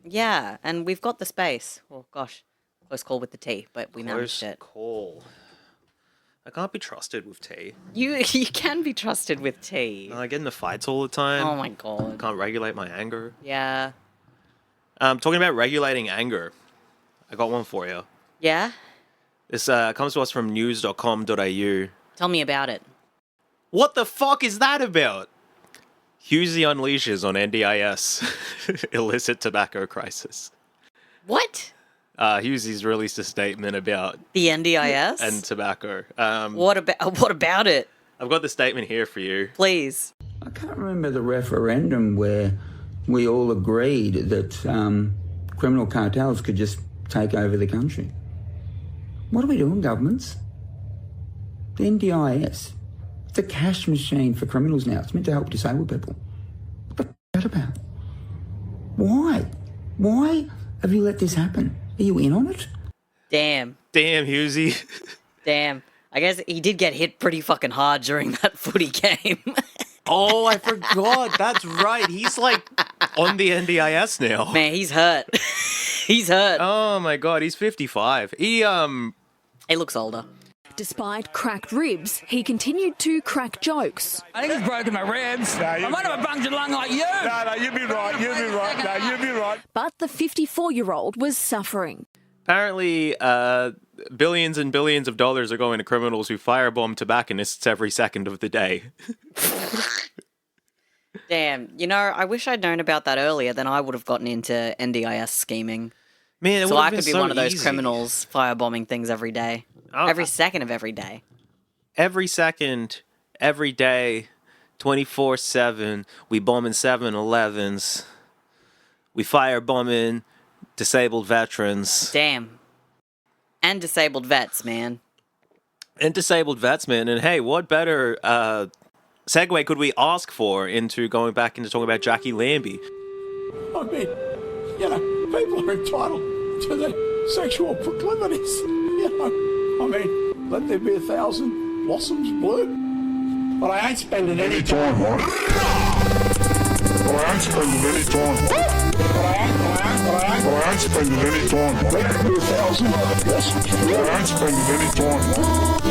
Yeah, and we've got the space. Oh, gosh. Close call with the tea, but we managed it. Close call. I can't be trusted with tea. You can be trusted with tea. I get into fights all the time. Oh, my God. Can't regulate my anger. Yeah. Talking about regulating anger, I got one for you. Yeah? This comes to us from news.com.au. Tell me about it. What the fuck is that about? Husey unleashes on NDIS illicit tobacco crisis. What? Husey's released a statement about The NDIS? and tobacco. What about it? I've got the statement here for you. Please. I can't remember the referendum where we all agreed that criminal cartels could just take over the country. What are we doing, governments? The NDIS. It's a cash machine for criminals now. It's meant to help disabled people. What the f*** is that about? Why? Why have you let this happen? Are you in on it? Damn. Damn, Husey. Damn. I guess he did get hit pretty fucking hard during that footy game. Oh, I forgot. That's right. He's like on the NDIS now. Man, he's hurt. He's hurt. Oh my god, he's 55. He looks older. Despite cracked ribs, he continued to crack jokes. I think he's broken my ribs. I might have a punctured lung like you. No, you'd be right. You'd be right. No, you'd be right. But the 54-year-old was suffering. apparently billions and billions of dollars are going to criminals who firebomb tobacconists every second of the day. Damn, you know, I wish I'd known about that earlier, then I would have gotten into NDIS scheming. Man, it so would I have could been be so one of those easy. criminals firebombing things every day. Every second of every day. Every second, every day, 24/7, we bombing 7-Elevens. We firebombing disabled veterans. Damn. And disabled vets, man. And disabled vets, man. And hey, what better segue could we ask for into going back into talking about Jacqui Lambie? I mean, you know, people are entitled to their sexual proclivities. You know, I mean, let there be 1,000 blossoms bloom. But I ain't spending any time on it. But I ain't spending any time on it. But I ain't spending any time on it. Let there be 1,000 blossoms bloom. But I ain't spending any time on it.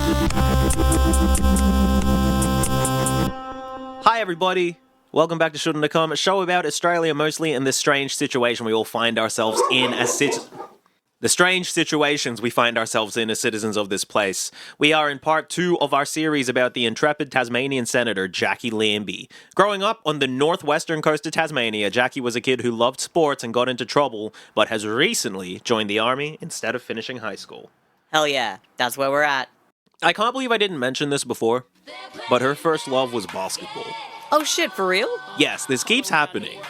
Hi, everybody. Welcome back to Shouldntacome, a show about Australia mostly and the strange situation we all find ourselves in as the strange situations we find ourselves in as citizens of this place. We are in part 2 of our series about the intrepid Tasmanian senator, Jacqui Lambie. Growing up on the northwestern coast of Tasmania, Jacqui was a kid who loved sports and got into trouble, but has recently joined the army instead of finishing high school. Hell yeah, that's where we're at. I can't believe I didn't mention this before, but her first love was basketball. Oh shit, for real? Yes, this keeps happening.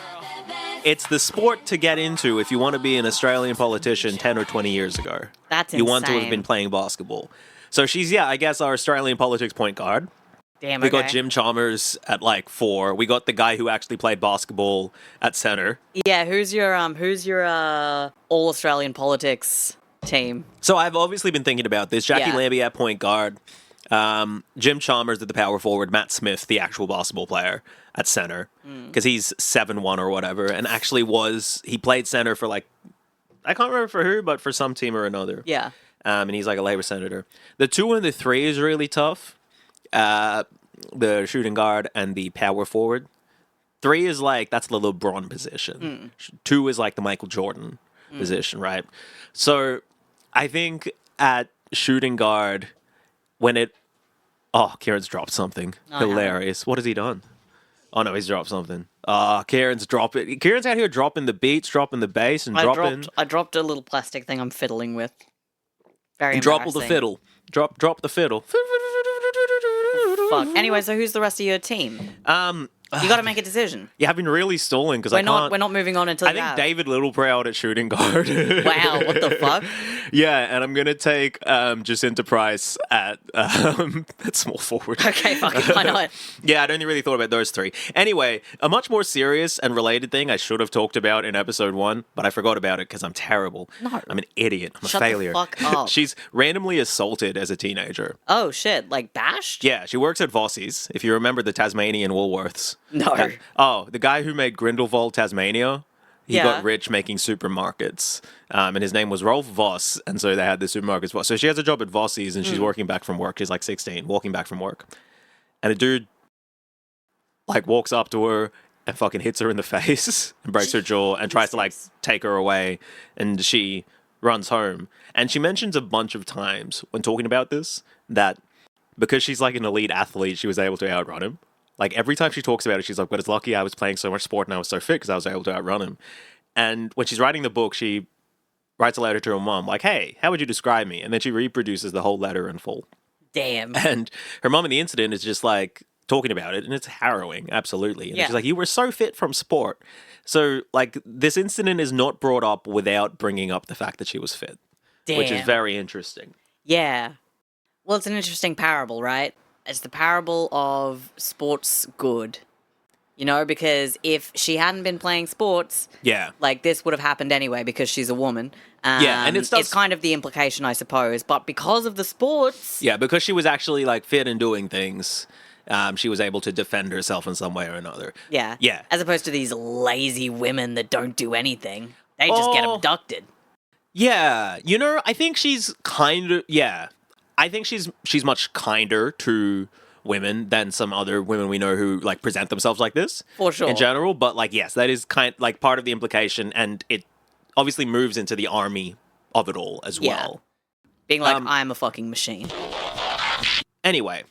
It's the sport to get into if you want to be an Australian politician 10 or 20 years ago. That's You want to have insane. been playing basketball. So she's, I guess our Australian politics point guard. Damn, We okay. got Jim Chalmers at like 4. We got the guy who actually played basketball at center. Yeah, who's your all Australian politics team? So I've obviously been thinking about this. Jacqui Yeah. Lambie at point guard. Jim Chalmers at the power forward, Matt Smith, the actual basketball player, at center, because he's 7'1" or whatever, and actually he played center for like, I can't remember for who, but for some team or another. Yeah. And he's like a Labour senator. The 2 and the 3 is really tough. The shooting guard and the power forward. 3 is like, that's the LeBron position. 2 is like the Michael Jordan position, right? So I think at shooting guard, Kieran's dropped something. Hilarious. What has he done? Oh, no, he's dropped something. Kieran's dropping. Kieran's out here dropping the beats, dropping the bass, and I dropped a little plastic thing I'm fiddling with. Very Drop the embarrassing. fiddle. Drop the fiddle. Fuck. Anyway, so who's the rest of your team? You got to make a decision. Yeah, I've been really stalling because I can't. We're not moving on until I you think have. David Littleproud at shooting guard. Wow, what the fuck? Yeah, and I'm gonna take Jacinta Price at small forward. Okay, fuck it, why not? Yeah, I'd only really thought about those 3. Anyway, a much more serious and related thing I should have talked about in episode 1, but I forgot about it because I'm terrible. No. I'm an idiot. I'm Shut a the failure. fuck up. She's randomly assaulted as a teenager. Oh shit, like bashed? Yeah, she works at Vossi's, if you remember the Tasmanian Woolworths. No. The guy who made Grindelwald, Tasmania, He got rich making supermarkets. And his name was Rolf Voss. And so they had the supermarkets Voss. So she has a job at Vossi's and she's working back from work. She's like 16, walking back from work. And a dude like walks up to her and fucking hits her in the face and breaks her jaw and tries to like take her away. And she runs home. And she mentions a bunch of times when talking about this that because she's like an elite athlete, she was able to outrun him. Like every time she talks about it, she's like, but it's lucky I was playing so much sport and I was so fit because I was able to outrun him. And when she's writing the book, she writes a letter to her mom like, hey, how would you describe me? And then she reproduces the whole letter in full. Damn. And her mom in the incident is just like talking about it and it's harrowing, absolutely. And she's like, you were so fit from sport. So like this incident is not brought up without bringing up the fact that she was fit, which is very interesting. Yeah. Well, it's an interesting parable, right? It's the parable of sports good. You know, because if she hadn't been playing sports, like this would have happened anyway because she's a woman. And it's kind of the implication, I suppose. But because of the sports... Yeah, because she was actually like fit and doing things, she was able to defend herself in some way or another. Yeah. Yeah. As opposed to these lazy women that don't do anything. They just get abducted. Yeah. You know, I think she's kind of... Yeah. I think she's much kinder to women than some other women we know who like present themselves like this. For sure. In general, but like yes, that is kind like part of the implication, and it obviously moves into the army of it all as well. Being like, I'm a fucking machine. Anyway,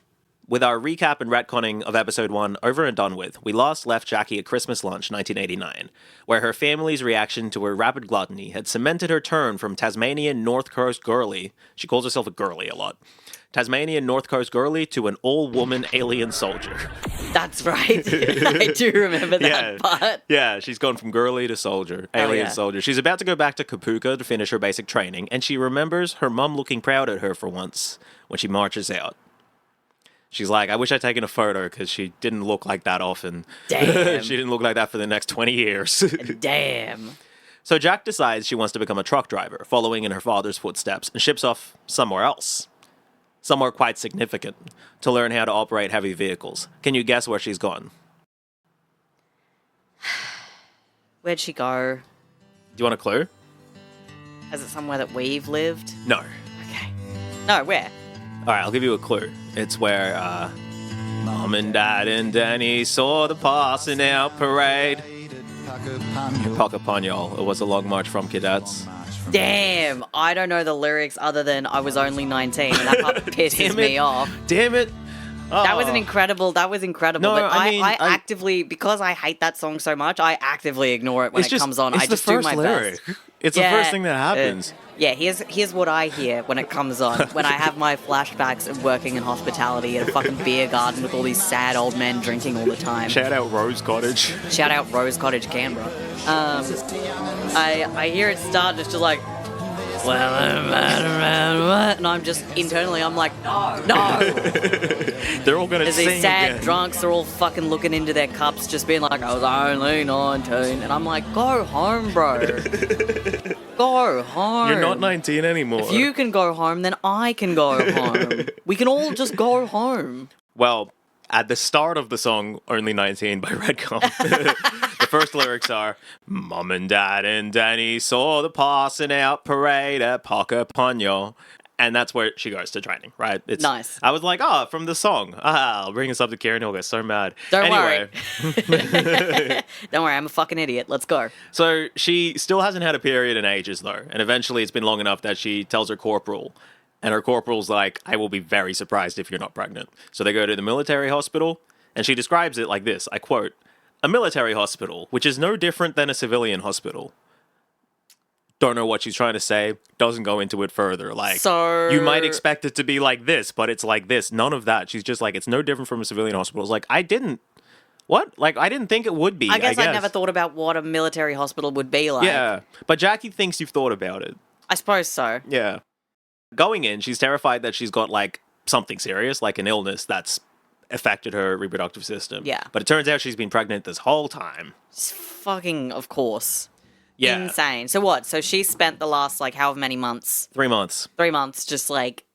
with our recap and retconning of episode 1 over and done with, we last left Jacqui at Christmas lunch 1989, where her family's reaction to her rapid gluttony had cemented her turn from Tasmanian North Coast girly, she calls herself a girly a lot, Tasmanian North Coast girly to an all-woman alien soldier. That's right. I do remember that part. Yeah, she's gone from girly to soldier, alien soldier. She's about to go back to Kapuka to finish her basic training, and she remembers her mum looking proud at her for once when she marches out. She's like, I wish I'd taken a photo because she didn't look like that often. Damn. She didn't look like that for the next 20 years. Damn. So Jack decides she wants to become a truck driver, following in her father's footsteps, and ships off somewhere else. Somewhere quite significant, to learn how to operate heavy vehicles. Can you guess where she's gone? Where'd she go? Do you want a clue? Is it somewhere that we've lived? No. Okay. No, where? All right, I'll give you a clue. It's where Mom and Dad and Danny saw the passing out parade. Puckapanyol. It was a long march from cadets. Damn, I don't know the lyrics other than I was only 19, and that part pisses me off. Damn it. Oh. That was incredible. No, but I actively, because I hate that song so much, I actively ignore it when it comes on. I just do my best. It's the first thing that happens. Here's what I hear when it comes on. When I have my flashbacks of working in hospitality at a fucking beer garden with all these sad old men drinking all the time. Shout out Rose Cottage. Shout out Rose Cottage, Canberra. I hear it start just like, and I'm just internally, I'm like, no. They're all gonna sing these sad again. drunks are all fucking looking into their cups, just being like, I was only 19, and I'm like, go home, bro. Go home. You're not 19 anymore. If you can go home, then I can go home. We can all just go home. Well, at the start of the song, Only 19 by Redcom, the first lyrics are, Mom and Dad and Danny saw the passing out parade at Puckapanyol. And that's where she goes to training, right? It's nice. I was like, from the song. I'll bring this up to Kieran. He'll get so mad. Don't worry. Don't worry, I'm a fucking idiot. Let's go. So she still hasn't had a period in ages, though. And eventually it's been long enough that she tells her corporal. And her corporal's like, I will be very surprised if you're not pregnant. So they go to the military hospital. And she describes it like this. I quote, a military hospital, which is no different than a civilian hospital. Don't know what she's trying to say. Doesn't go into it further. Like, so... you might expect it to be like this, but it's like this. None of that. She's just like, it's no different from a civilian hospital. It's like, I didn't think it would be. I guess I never thought about what a military hospital would be like. Yeah, but Jacqui thinks you've thought about it. I suppose so. Yeah. Going in, she's terrified that she's got, like, something serious, like an illness that's affected her reproductive system. Yeah. But it turns out she's been pregnant this whole time. It's fucking, of course. Yeah. Insane. So what? So she spent the last, like, however many months? 3 months. 3 months just, like,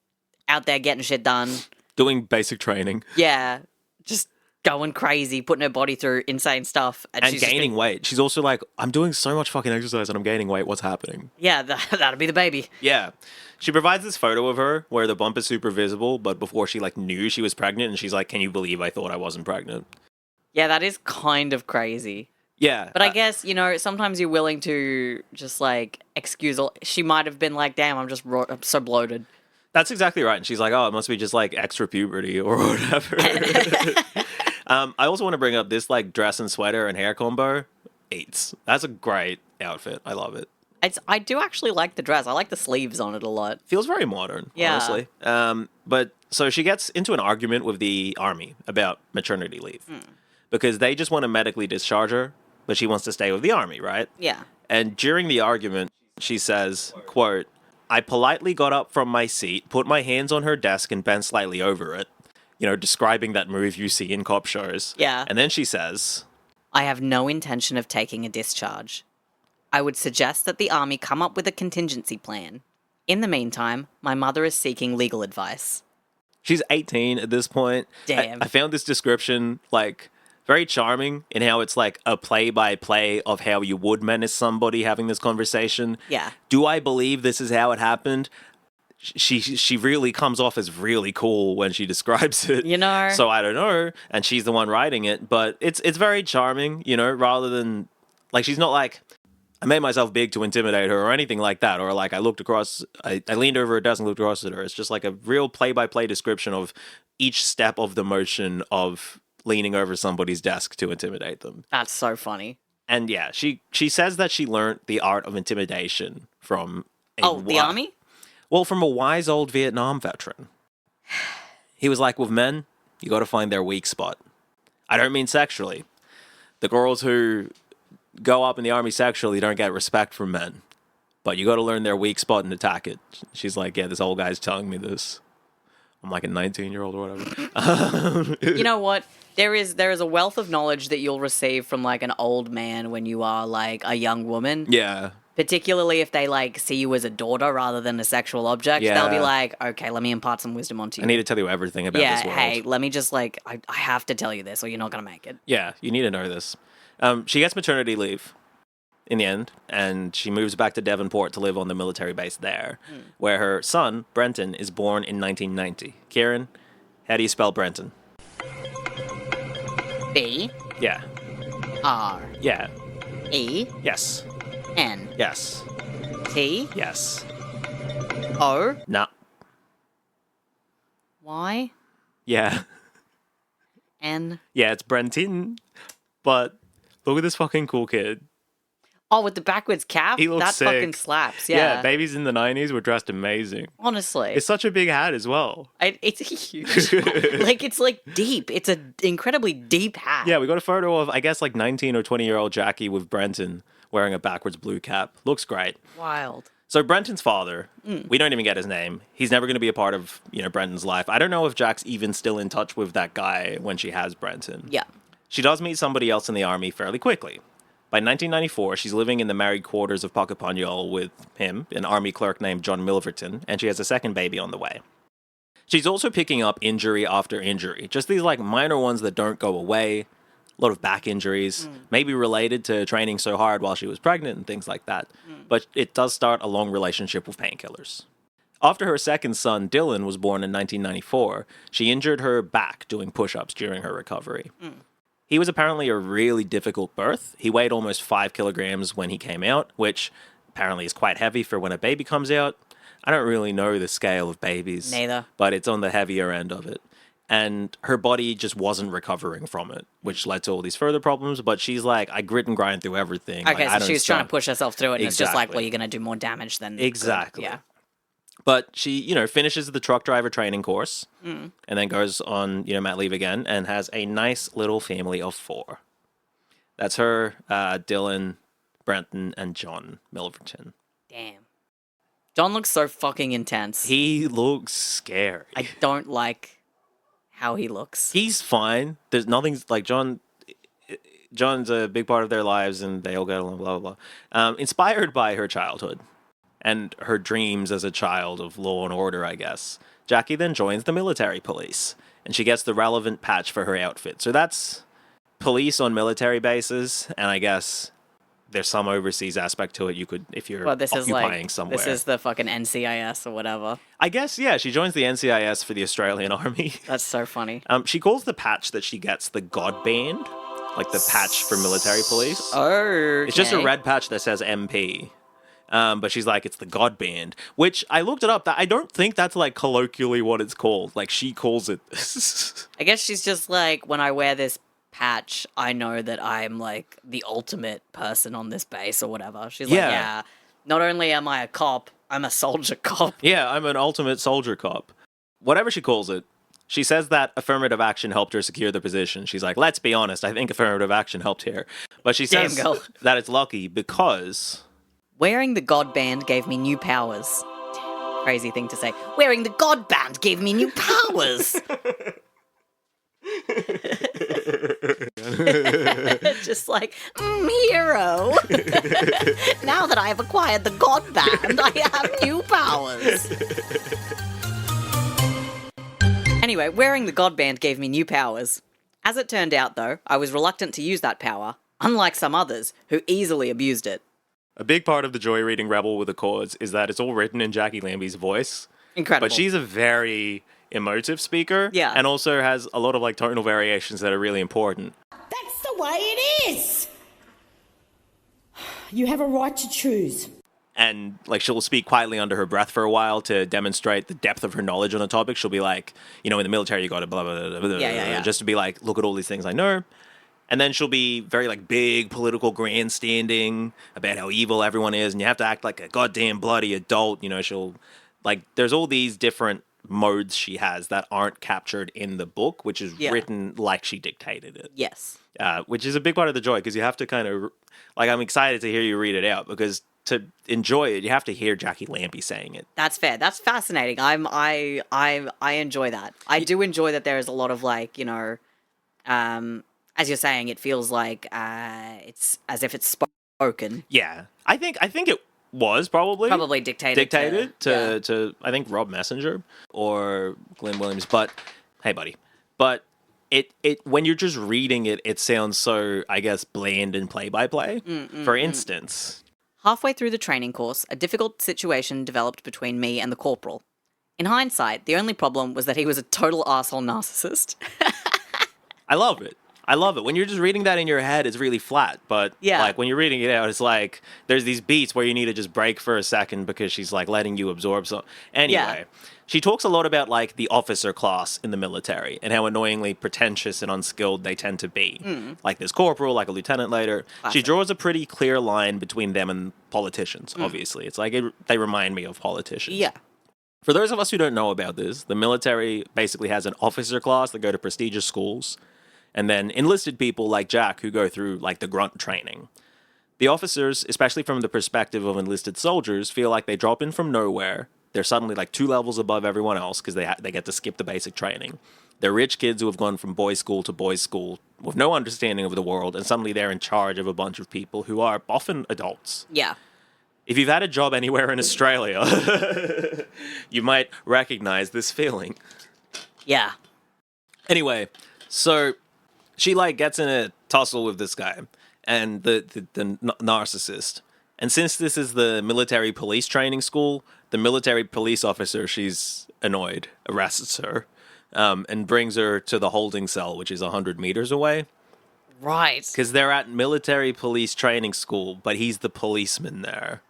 out there getting shit done. Doing basic training. Yeah. Just going crazy, putting her body through insane stuff. And she's gaining weight. She's also like, I'm doing so much fucking exercise and I'm gaining weight. What's happening? Yeah, that'll be the baby. Yeah. She provides this photo of her where the bump is super visible, but before she like knew she was pregnant, and she's like, can you believe I thought I wasn't pregnant? Yeah, that is kind of crazy. Yeah. But I guess, sometimes you're willing to just like excuse all. She might have been like, damn, I'm so bloated. That's exactly right. And she's like, oh, it must be just like extra puberty or whatever. I also want to bring up this like dress and sweater and hair combo. Eats. That's a great outfit. I love it. I do actually like the dress. I like the sleeves on it a lot. Feels very modern, honestly. But so she gets into an argument with the army about maternity leave because they just want to medically discharge her, but she wants to stay with the army, right? Yeah. And during the argument, she says, quote, I politely got up from my seat, put my hands on her desk and bent slightly over it, describing that move you see in cop shows. Yeah. And then she says, I have no intention of taking a discharge. I would suggest that the army come up with a contingency plan. In the meantime, my mother is seeking legal advice. She's 18 at this point. Damn. I found this description, like, very charming in how it's like a play-by-play of how you would menace somebody having this conversation. Yeah. Do I believe this is how it happened? She really comes off as really cool when she describes it. So I don't know. And she's the one writing it. But it's very charming, rather than... Like, she's not like... I made myself big to intimidate her or anything like that. Or like I leaned over her desk and looked across at her. It's just like a real play-by-play description of each step of the motion of leaning over somebody's desk to intimidate them. That's so funny. And yeah, she says that she learned the art of intimidation from the army? Well, from a wise old Vietnam veteran. He was like, with men, you got to find their weak spot. I don't mean sexually. The girls who go up in the army sexually don't get respect from men, but you got to learn their weak spot and attack it. She's like, yeah, this old guy's telling me this. I'm like a 19-year-old or whatever. You know what? There is a wealth of knowledge that you'll receive from like an old man when you are like a young woman. Yeah. Particularly if they like see you as a daughter rather than a sexual object. Yeah. They'll be like, okay, let me impart some wisdom onto you. I need to tell you everything about this world. Hey, let me just like, I have to tell you this or you're not going to make it. Yeah, you need to know this. She gets maternity leave in the end, and she moves back to Devonport to live on the military base there, where her son, Brenton, is born in 1990. Kieran, how do you spell Brenton? B. Yeah. R. Yeah. E. Yes. N. Yes. T. Yes. O. Nah. Y. Yeah. N. Yeah, it's Brenton, but look at this fucking cool kid. Oh, with the backwards cap? He looks that sick. fucking slaps, yeah. Babies in the 90s were dressed amazing. Honestly. It's such a big hat as well. It's huge. It's like deep. It's an incredibly deep hat. Yeah, we got a photo of, I guess, like 19 or 20-year-old Jacqui with Brenton wearing a backwards blue cap. Looks great. Wild. So Brenton's father, we don't even get his name. He's never going to be a part of, Brenton's life. I don't know if Jack's even still in touch with that guy when she has Brenton. Yeah. She does meet somebody else in the army fairly quickly. By 1994, she's living in the married quarters of Puckapunyal with him, an army clerk named John Milverton, and she has a second baby on the way. She's also picking up injury after injury, just these like minor ones that don't go away, a lot of back injuries, maybe related to training so hard while she was pregnant and things like that. But it does start a long relationship with painkillers. After her second son, Dylan, was born in 1994, she injured her back doing push-ups during her recovery. He was apparently a really difficult birth. He weighed almost 5 kilograms when he came out, which apparently is quite heavy for when a baby comes out. I don't really know the scale of babies. Neither. But it's on the heavier end of it. And her body just wasn't recovering from it, which led to all these further problems. But she's like, I grit and grind through everything. Okay, like, so she was trying to push herself through it, and it's just like, Exactly. well, you're going to do more damage than Exactly. good. Yeah. But she, finishes the truck driver training course and then goes on, mat leave again and has a nice little family of 4. That's her, Dylan, Brenton, and John Milverton. Damn. John looks so fucking intense. He looks scary. I don't like how he looks. He's fine. There's nothing like John's a big part of their lives and they all get along, blah, blah, blah. Inspired by her childhood and her dreams as a child of law and order, I guess. Jacqui then joins the military police, and she gets the relevant patch for her outfit. So that's police on military bases, and I guess there's some overseas aspect to it. You could, if you're occupying somewhere. This is the fucking NCIS or whatever. I guess, yeah, she joins the NCIS for the Australian Army. That's so funny. She calls the patch that she gets the God Band, like the patch for military police. Oh, It's just a red patch that says MP. But she's like, it's the God Band, which I looked it up. I don't think that's like colloquially what it's called. Like she calls it. I guess she's just like, when I wear this patch, I know that I'm like the ultimate person on this base or whatever. She's like, yeah, not only am I a cop, I'm a soldier cop. Yeah, I'm an ultimate soldier cop. Whatever she calls it. She says that affirmative action helped her secure the position. She's like, let's be honest, I think affirmative action helped here. But she says that it's lucky because wearing the God Band gave me new powers. Crazy thing to say. Wearing the God Band gave me new powers. Just like, hero. Now that I have acquired the God Band, I have new powers. Anyway, wearing the God Band gave me new powers. As it turned out, though, I was reluctant to use that power, unlike some others who easily abused it. A big part of the joy reading Rebel with the Chords is that it's all written in Jacqui Lambie's voice. Incredible. But she's a very emotive speaker. Yeah. And also has a lot of like tonal variations that are really important. That's the way it is. You have a right to choose. And like she'll speak quietly under her breath for a while to demonstrate the depth of her knowledge on the topic. She'll be like, in the military you got to blah, blah, blah, blah, blah, just to be like, look at all these things I know. And then she'll be very like big political grandstanding about how evil everyone is, and you have to act like a goddamn bloody adult. She'll like, there's all these different modes she has that aren't captured in the book, which is written like she dictated it. Yes. Which is a big part of the joy, because you have to kind of like, I'm excited to hear you read it out, because to enjoy it, you have to hear Jacqui Lambie saying it. That's fair. That's fascinating. I enjoy that. I do enjoy that there is a lot of like, as you're saying, it feels like it's as if it's spoken. Yeah, I think it was probably dictated to I think Rob Messenger or Glenn Williams. But hey, buddy, but it when you're just reading it, it sounds so, I guess, bland and play by play. For instance, halfway through the training course, a difficult situation developed between me and the corporal. In hindsight, the only problem was that he was a total asshole narcissist. I love it. When you're just reading that in your head, it's really flat. But like when you're reading it out, it's like there's these beats where you need to just break for a second because she's like letting you absorb something. Anyway, she talks a lot about like the officer class in the military and how annoyingly pretentious and unskilled they tend to be. Like this corporal, like a lieutenant later. Classic. She draws a pretty clear line between them and politicians, obviously. It's like they remind me of politicians. Yeah. For those of us who don't know about this, the military basically has an officer class that go to prestigious schools, and then enlisted people like Jack who go through like the grunt training. The officers, especially from the perspective of enlisted soldiers, feel like they drop in from nowhere. They're suddenly like 2 levels above everyone else because they get to skip the basic training. They're rich kids who have gone from boys' school to boys' school with no understanding of the world, and suddenly they're in charge of a bunch of people who are often adults. Yeah. If you've had a job anywhere in Australia, you might recognize this feeling. Yeah. Anyway, so she like gets in a tussle with this guy and the narcissist. And since this is the military police training school, the military police officer, she's annoyed, arrests her, and brings her to the holding cell, which is 100 meters away. Right. Because they're at military police training school, but he's the policeman there.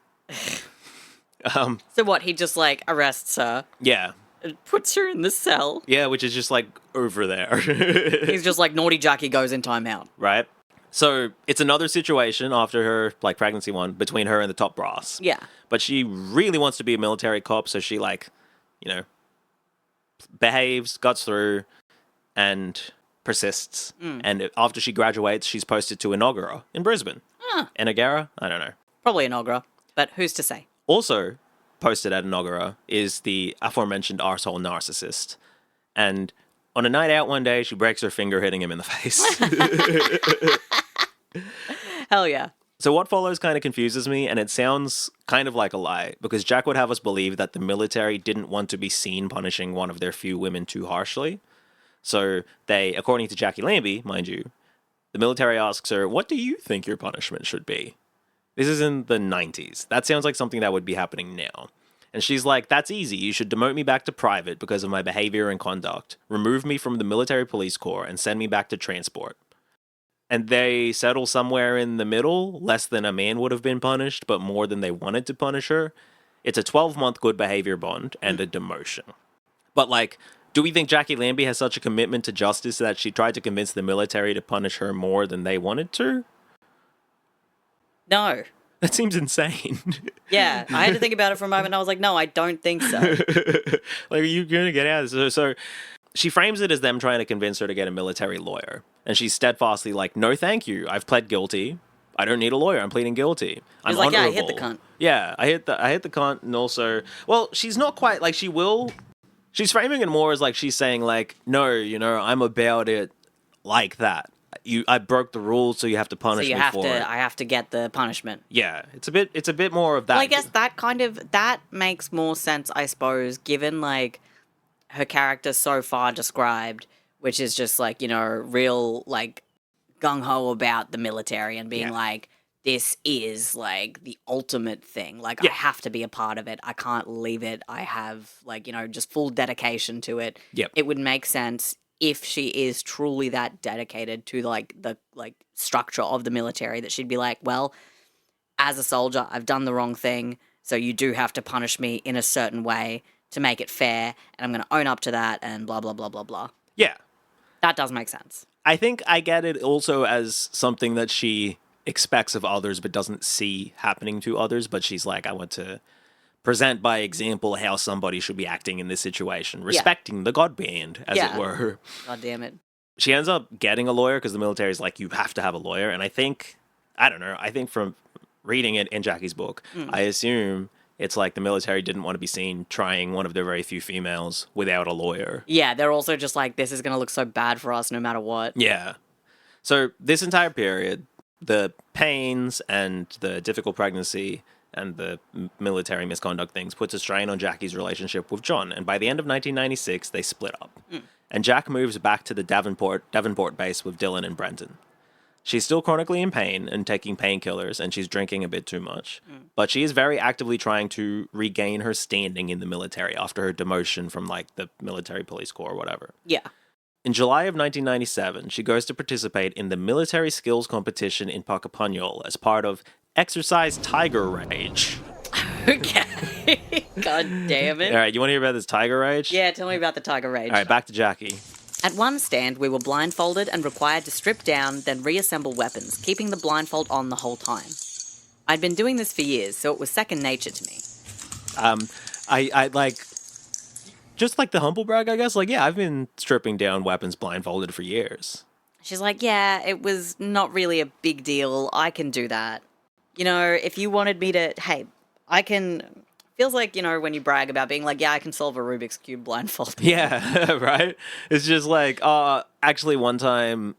So what, he just like arrests her? Yeah. And puts her in the cell? Yeah, which is just like over there. He's just like, naughty Jacqui goes in timeout. Right. So it's another situation after her like pregnancy one between her and the top brass. Yeah. But she really wants to be a military cop, so she like, behaves, guts through, and persists. And after she graduates, she's posted to Enoggera in Brisbane. Enoggera? I don't know. Probably Enoggera, but who's to say? Also posted at Enoggera is the aforementioned arsehole narcissist. And on a night out one day, she breaks her finger hitting him in the face. Hell yeah. So what follows kind of confuses me, and it sounds kind of like a lie, because Jack would have us believe that the military didn't want to be seen punishing one of their few women too harshly. So they, according to Jacqui Lambie, mind you, the military asks her, what do you think your punishment should be? This is in the 90s. That sounds like something that would be happening now. And she's like, that's easy. You should demote me back to private because of my behavior and conduct. Remove me from the military police corps and send me back to transport. And they settle somewhere in the middle, less than a man would have been punished, but more than they wanted to punish her. It's a 12-month good behavior bond and a demotion. But, like, do we think Jacqui Lambie has such a commitment to justice that she tried to convince the military to punish her more than they wanted to? No. That seems insane. Yeah, I had to think about it for a moment, and I was like, no, I don't think so. Like, you're going to get out of this. So she frames it as them trying to convince her to get a military lawyer. And she's steadfastly like, no, thank you. I've pled guilty. I don't need a lawyer. I'm pleading guilty. I'm like, honorable. yeah, I hit the cunt. Yeah, I hit the cunt. And also, well, she's not quite, like, she's framing it more as, like, she's saying, like, no, I'm about it like that. I broke the rules, so you have to punish me for it. I have to get the punishment. Yeah, it's a bit more of that. Well, I guess that makes more sense, I suppose, given, like, her character so far described, which is just, like, real, like, gung-ho about the military and being like, this is, like, the ultimate thing. Like, I have to be a part of it. I can't leave it. I have, like, just full dedication to it. Yep. It would make sense if she is truly that dedicated to, like, the structure of the military, that she'd be like, well, as a soldier, I've done the wrong thing, so you do have to punish me in a certain way to make it fair, and I'm going to own up to that, and blah, blah, blah, blah, blah. Yeah. That does make sense. I think I get it also as something that she expects of others but doesn't see happening to others, but she's like, I want to present by example how somebody should be acting in this situation, respecting the God band, as it were. God damn it. She ends up getting a lawyer because the military is like, you have to have a lawyer. And I think from reading it in Jacqui's book, I assume it's like the military didn't want to be seen trying one of their very few females without a lawyer. Yeah, they're also just like, this is going to look so bad for us no matter what. Yeah. So this entire period, the pains and the difficult pregnancy and the military misconduct things puts a strain on Jacqui's relationship with John. And by the end of 1996, they split up. And Jack moves back to the Devonport base with Dylan and Brenton. She's still chronically in pain and taking painkillers, and she's drinking a bit too much. But she is very actively trying to regain her standing in the military after her demotion from, like, the military police corps or whatever. Yeah. In July of 1997, she goes to participate in the military skills competition in Puckapunyal as part of Exercise Tiger Rage. Okay. God damn it. All right, you want to hear about this Tiger Rage? Yeah, tell me about the Tiger Rage. All right, back to Jacqui. At one stand, we were blindfolded and required to strip down, then reassemble weapons, keeping the blindfold on the whole time. I'd been doing this for years, so it was second nature to me. I like, just like the humble brag, I guess. Like, yeah, I've been stripping down weapons blindfolded for years. She's like, yeah, it was not really a big deal. I can do that. If you wanted me to, hey, I can... Feels like, when you brag about being like, yeah, I can solve a Rubik's Cube blindfolded. Yeah, right? It's just like, actually one time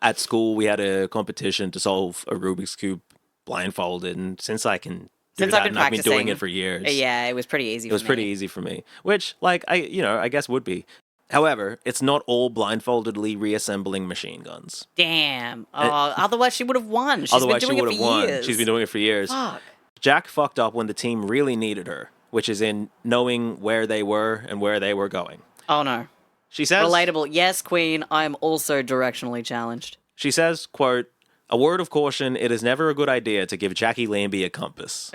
at school we had a competition to solve a Rubik's Cube blindfolded, and since I can do that, and I've been doing it for years. Yeah, it was pretty easy for me. It was pretty easy for me, which, like, I guess would be. However, it's not all blindfoldedly reassembling machine guns. Damn. Otherwise she would have won. She's Otherwise been doing she would it have for won. years. She's been doing it for years. Fuck. Jack fucked up when the team really needed her, which is in knowing where they were and where they were going. Oh, no. She says... Relatable. Yes, Queen, I'm also directionally challenged. She says, quote, a word of caution, it is never a good idea to give Jacqui Lambie a compass.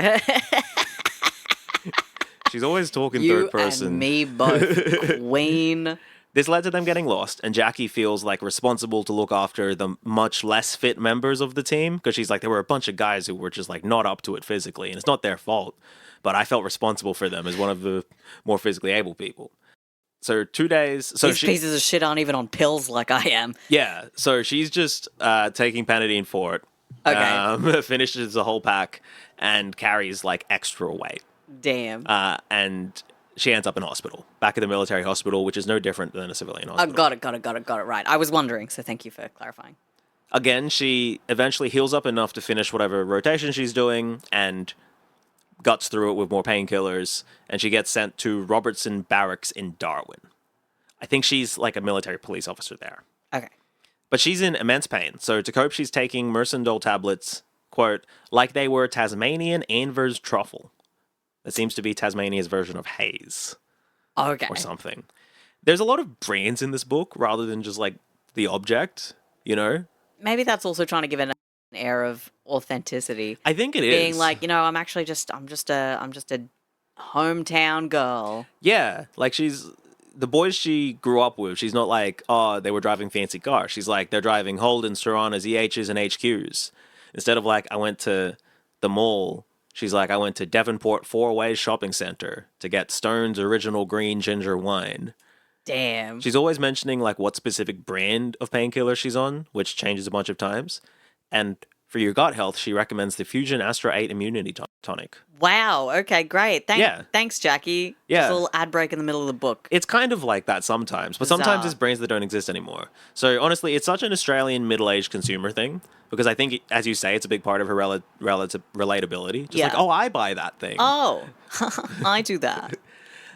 She's always talking third person. You and me both, Queen. This led to them getting lost, and Jacqui feels like responsible to look after the much less fit members of the team, because she's like, there were a bunch of guys who were just like not up to it physically, and it's not their fault, but I felt responsible for them as one of the more physically able people. So 2 days... These pieces of shit aren't even on pills like I am. Yeah, so she's just taking Panadeine for it, finishes the whole pack, and carries like extra weight. Damn. And... she ends up in hospital, back at the military hospital, which is no different than a civilian hospital. Got it right. I was wondering, so thank you for clarifying. Again, she eventually heals up enough to finish whatever rotation she's doing and guts through it with more painkillers, and she gets sent to Robertson Barracks in Darwin. I think she's like a military police officer there. Okay. But she's in immense pain. So to cope, she's taking Mercendol tablets, quote, like they were Tasmanian Anvers truffle. That seems to be Tasmania's version of haze. Okay. Or something. There's a lot of brains in this book rather than just like the object, you know? Maybe that's also trying to give it an air of authenticity. I think it is. Being like, you know, I'm just a hometown girl. Yeah, like she's the boys she grew up with. She's not like, oh, they were driving fancy cars. She's like, they're driving Holdens, Torontos, EHs, and HQs. Instead of like, I went to the mall. She's like, I went to Devonport Four-Ways Shopping Center to get Stone's original green ginger wine. Damn. She's always mentioning like what specific brand of painkiller she's on, which changes a bunch of times. And for your gut health, she recommends the Fusion Astra 8 Immunity Tonic. Wow. Okay, great. Thanks, Jacqui. Yeah. Just a little ad break in the middle of the book. It's kind of like that sometimes, but sometimes it's brands that don't exist anymore. So honestly, it's such an Australian middle-aged consumer thing because I think, as you say, it's a big part of her relative relatability. Just like, oh, I buy that thing. Oh, I do that.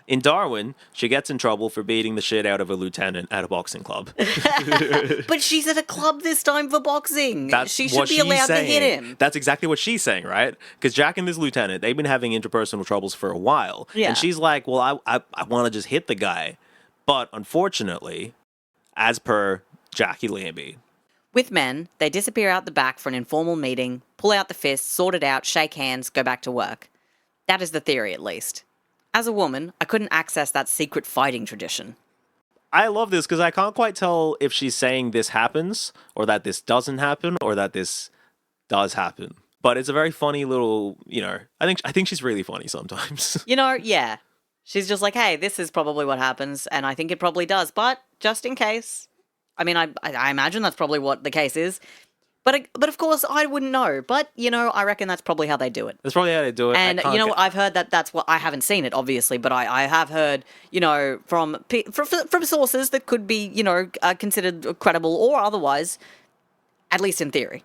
In Darwin, she gets in trouble for beating the shit out of a lieutenant at a boxing club. But she's at a club this time for boxing. That's she should be allowed to hit him. That's exactly what she's saying, right? Because Jack and this lieutenant, they've been having interpersonal troubles for a while. Yeah. And she's like, well, I want to just hit the guy. But unfortunately, as per Jacqui Lambie, with men, they disappear out the back for an informal meeting, pull out the fists, sort it out, shake hands, go back to work. That is the theory, at least. As a woman, I couldn't access that secret fighting tradition. I love this because I can't quite tell if she's saying this happens or that this doesn't happen or that this does happen. But it's a very funny little, you know, I think she's really funny sometimes. You know, yeah. She's just like, hey, this is probably what happens, and I think it probably does, but just in case. I mean, I imagine that's probably what the case is. But of course, I wouldn't know. But, you know, I reckon that's probably how they do it. That's probably how they do it. And, you know, I've heard that's what... I haven't seen it, obviously, but I have heard, you know, from sources that could be, you know, considered credible or otherwise, at least in theory.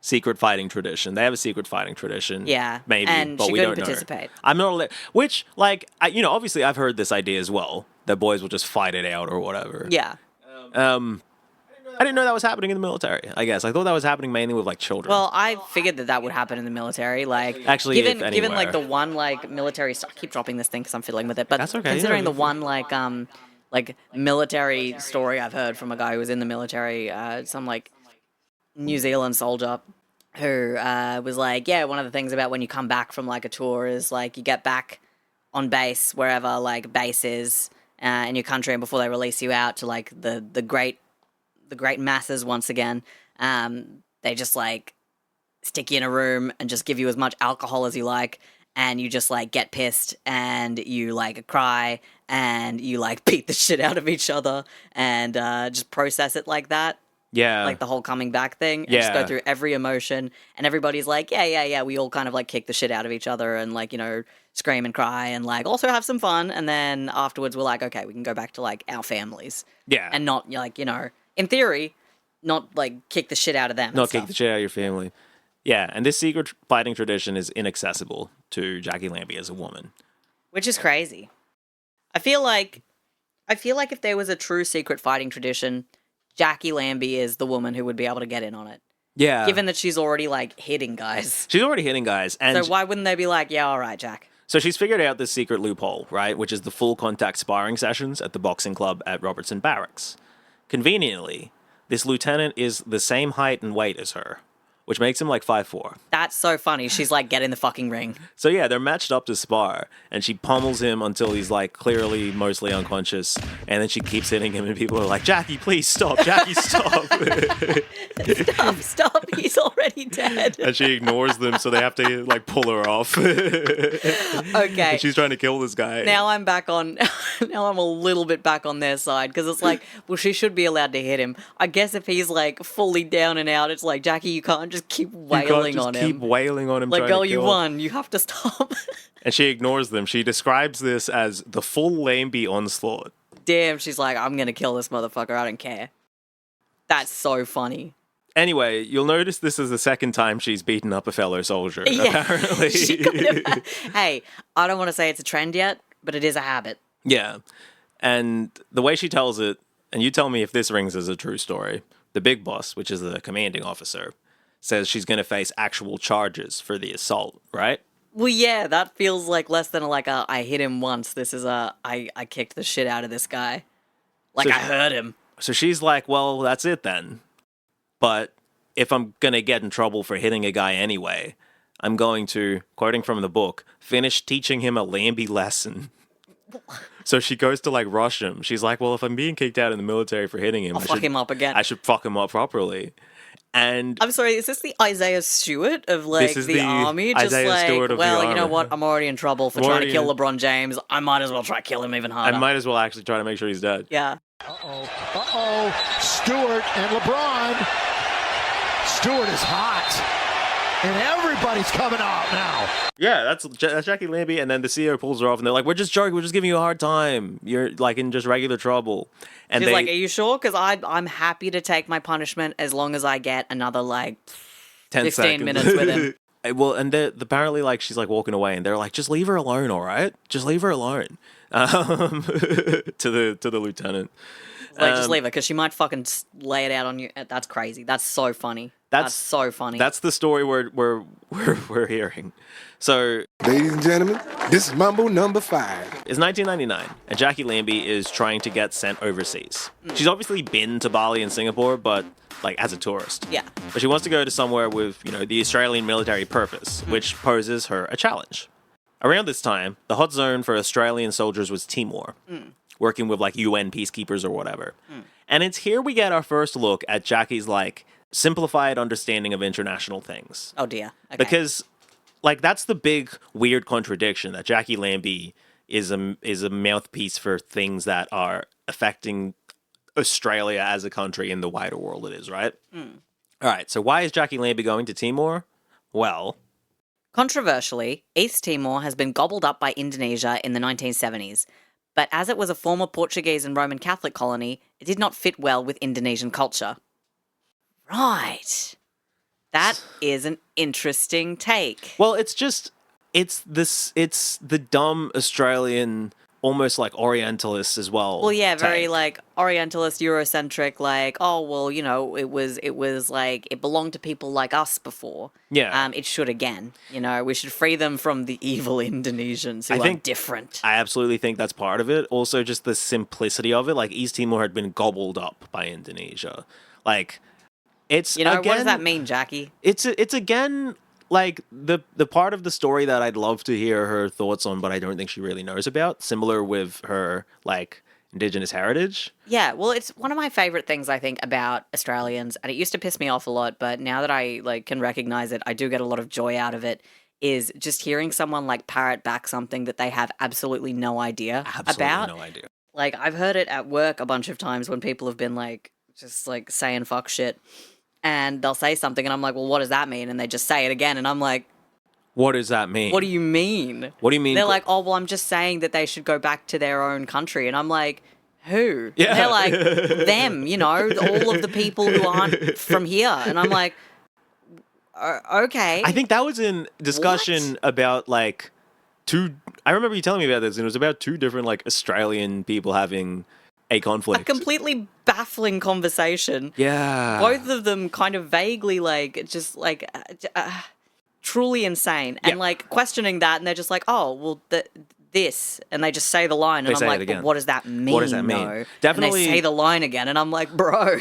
Secret fighting tradition. They have a secret fighting tradition. Yeah. Maybe, and but she we couldn't don't participate. know. I'm not... Which, like, you know, obviously I've heard this idea as well, that boys will just fight it out or whatever. Yeah. I didn't know that was happening in the military, I guess. I thought that was happening mainly with, like, children. Well, I figured that would happen in the military. Like, actually, given like, the one, like, military... I keep dropping this thing because I'm fiddling with it. But that's okay. Considering the one, like, military story I've heard from a guy who was in the military, some, like, New Zealand soldier who was like, yeah, one of the things about when you come back from, like, a tour is, like, you get back on base, wherever, like, base is in your country, and before they release you out to, like, the great masses once again, they just, like, stick you in a room and just give you as much alcohol as you like, and you just, like, get pissed, and you, like, cry, and you, like, beat the shit out of each other, and just process it like that. Yeah. Like, the whole coming back thing. And just go through every emotion, and everybody's like, yeah, we all kind of, like, kick the shit out of each other, and, like, you know, scream and cry, and, like, also have some fun, and then afterwards we're like, okay, we can go back to, like, our families. Yeah. And not, like, you know... In theory, not, like, kick the shit out of them. Not kick the shit out of your family. Yeah, and this secret fighting tradition is inaccessible to Jacqui Lambie as a woman. Which is crazy. I feel like if there was a true secret fighting tradition, Jacqui Lambie is the woman who would be able to get in on it. Yeah. Given that she's already, like, hitting guys. She's already hitting guys. And so why wouldn't they be like, yeah, all right, Jack? So she's figured out this secret loophole, right? Which is the full contact sparring sessions at the boxing club at Robertson Barracks. Conveniently, this lieutenant is the same height and weight as her, which makes him like 5'4". That's so funny. She's like, get in the fucking ring. So yeah, they're matched up to spar, and she pummels him until he's like clearly mostly unconscious, and then she keeps hitting him, and people are like, Jacqui, please stop. Jacqui, stop. Stop. He's already dead. And she ignores them, so they have to like pull her off. Okay. And she's trying to kill this guy. Now I'm a little bit back on their side, because it's like, well, she should be allowed to hit him. I guess if he's like fully down and out, it's like, Jacqui, you can't just keep wailing on him. Keep wailing on him. Like, girl, you won. You have to stop. And she ignores them. She describes this as the full Lambie onslaught. Damn, she's like, I'm gonna kill this motherfucker. I don't care. That's so funny. Anyway, you'll notice this is the second time she's beaten up a fellow soldier, apparently. Hey, I don't want to say it's a trend yet, but it is a habit. Yeah. And the way she tells it, and you tell me if this rings as a true story, the big boss, which is the commanding officer, says she's going to face actual charges for the assault, right? Well, yeah, that feels like less than I hit him once. This is I kicked the shit out of this guy. Like, So I hurt him. So she's like, well, that's it then. But if I'm going to get in trouble for hitting a guy anyway, I'm going to, quoting from the book, finish teaching him a Lambie lesson. So she goes to, like, rush him. She's like, well, if I'm being kicked out in the military for hitting him, I'll fuck him up again. I should fuck him up properly. And I'm sorry, is this the Isaiah Stewart of, like, the army? Just Isaiah like, Stewart of the well, you army. know what? I'm already in trouble for trying to kill LeBron James. I might as well try to kill him even harder. I might as well actually try to make sure he's dead. Yeah. Stewart and LeBron. Stewart is hot. And everybody's coming out now. Yeah, that's Jacqui Lambie, and then the CEO pulls her off, and they're like, we're just joking, we're just giving you a hard time. You're, like, in just regular trouble. And She's like, are you sure? Because I'm happy to take my punishment as long as I get another, like, 15 minutes with him. Well, and apparently, like, she's, like, walking away, and they're like, just leave her alone, all right? Just leave her alone. To the lieutenant. Like, just leave her, because she might fucking lay it out on you. That's crazy. That's so funny. That's so funny. That's the story we're hearing. So, ladies and gentlemen, this is Mambo number 5. It's 1999, and Jacqui Lambie is trying to get sent overseas. She's obviously been to Bali and Singapore, but, like, as a tourist. Yeah. But she wants to go to somewhere with, you know, the Australian military purpose, which poses her a challenge. Around this time, the hot zone for Australian soldiers was Timor, working with, like, UN peacekeepers or whatever. And it's here we get our first look at Jacqui's, like, simplified understanding of international things. Oh, dear. Okay. Because, like, that's the big weird contradiction, that Jacqui Lambie is a mouthpiece for things that are affecting Australia as a country in the wider world it is, right? All right, so why is Jacqui Lambie going to Timor? Well, controversially, East Timor has been gobbled up by Indonesia in the 1970s. But as it was a former Portuguese and Roman Catholic colony, it did not fit well with Indonesian culture. Right. That is an interesting take. Well, it's the dumb Australian, almost like Orientalist as well. Well, yeah, very take. like Orientalist, Eurocentric, like, oh, well, you know, it was like, it belonged to people like us before. Yeah. It should again. You know, we should free them from the evil Indonesians who are different. I absolutely think that's part of it. Also, just the simplicity of it. Like, East Timor had been gobbled up by Indonesia. Like, it's, you know, again, what does that mean, Jacqui? It's again, like, the part of the story that I'd love to hear her thoughts on, but I don't think she really knows about. Similar with her, like, Indigenous heritage. Yeah, well, it's one of my favorite things, I think, about Australians, and it used to piss me off a lot, but now that I, like, can recognize it, I do get a lot of joy out of it, is just hearing someone, like, parrot back something that they have absolutely no idea about. No idea. Like, I've heard it at work a bunch of times when people have been, like, just, like, saying fuck shit. And they'll say something, and I'm like, well, what does that mean? And they just say it again, and I'm like, what does that mean? What do you mean? What do you mean? They're like, oh, well, I'm just saying that they should go back to their own country. And I'm like, who? Yeah. And they're like, them, you know, all of the people who aren't from here. And I'm like, okay. I think that was in discussion about, like, I remember you telling me about this, and it was about 2 different, like, Australian people having a conflict. A completely baffling conversation. Yeah. Both of them kind of vaguely, like, just, like, truly insane. And, like, questioning that, and they're just like, oh, well, this. And they just say the line, and I'm like, but what does that mean? What does that mean? Though? Definitely. And they say the line again, and I'm like, bro.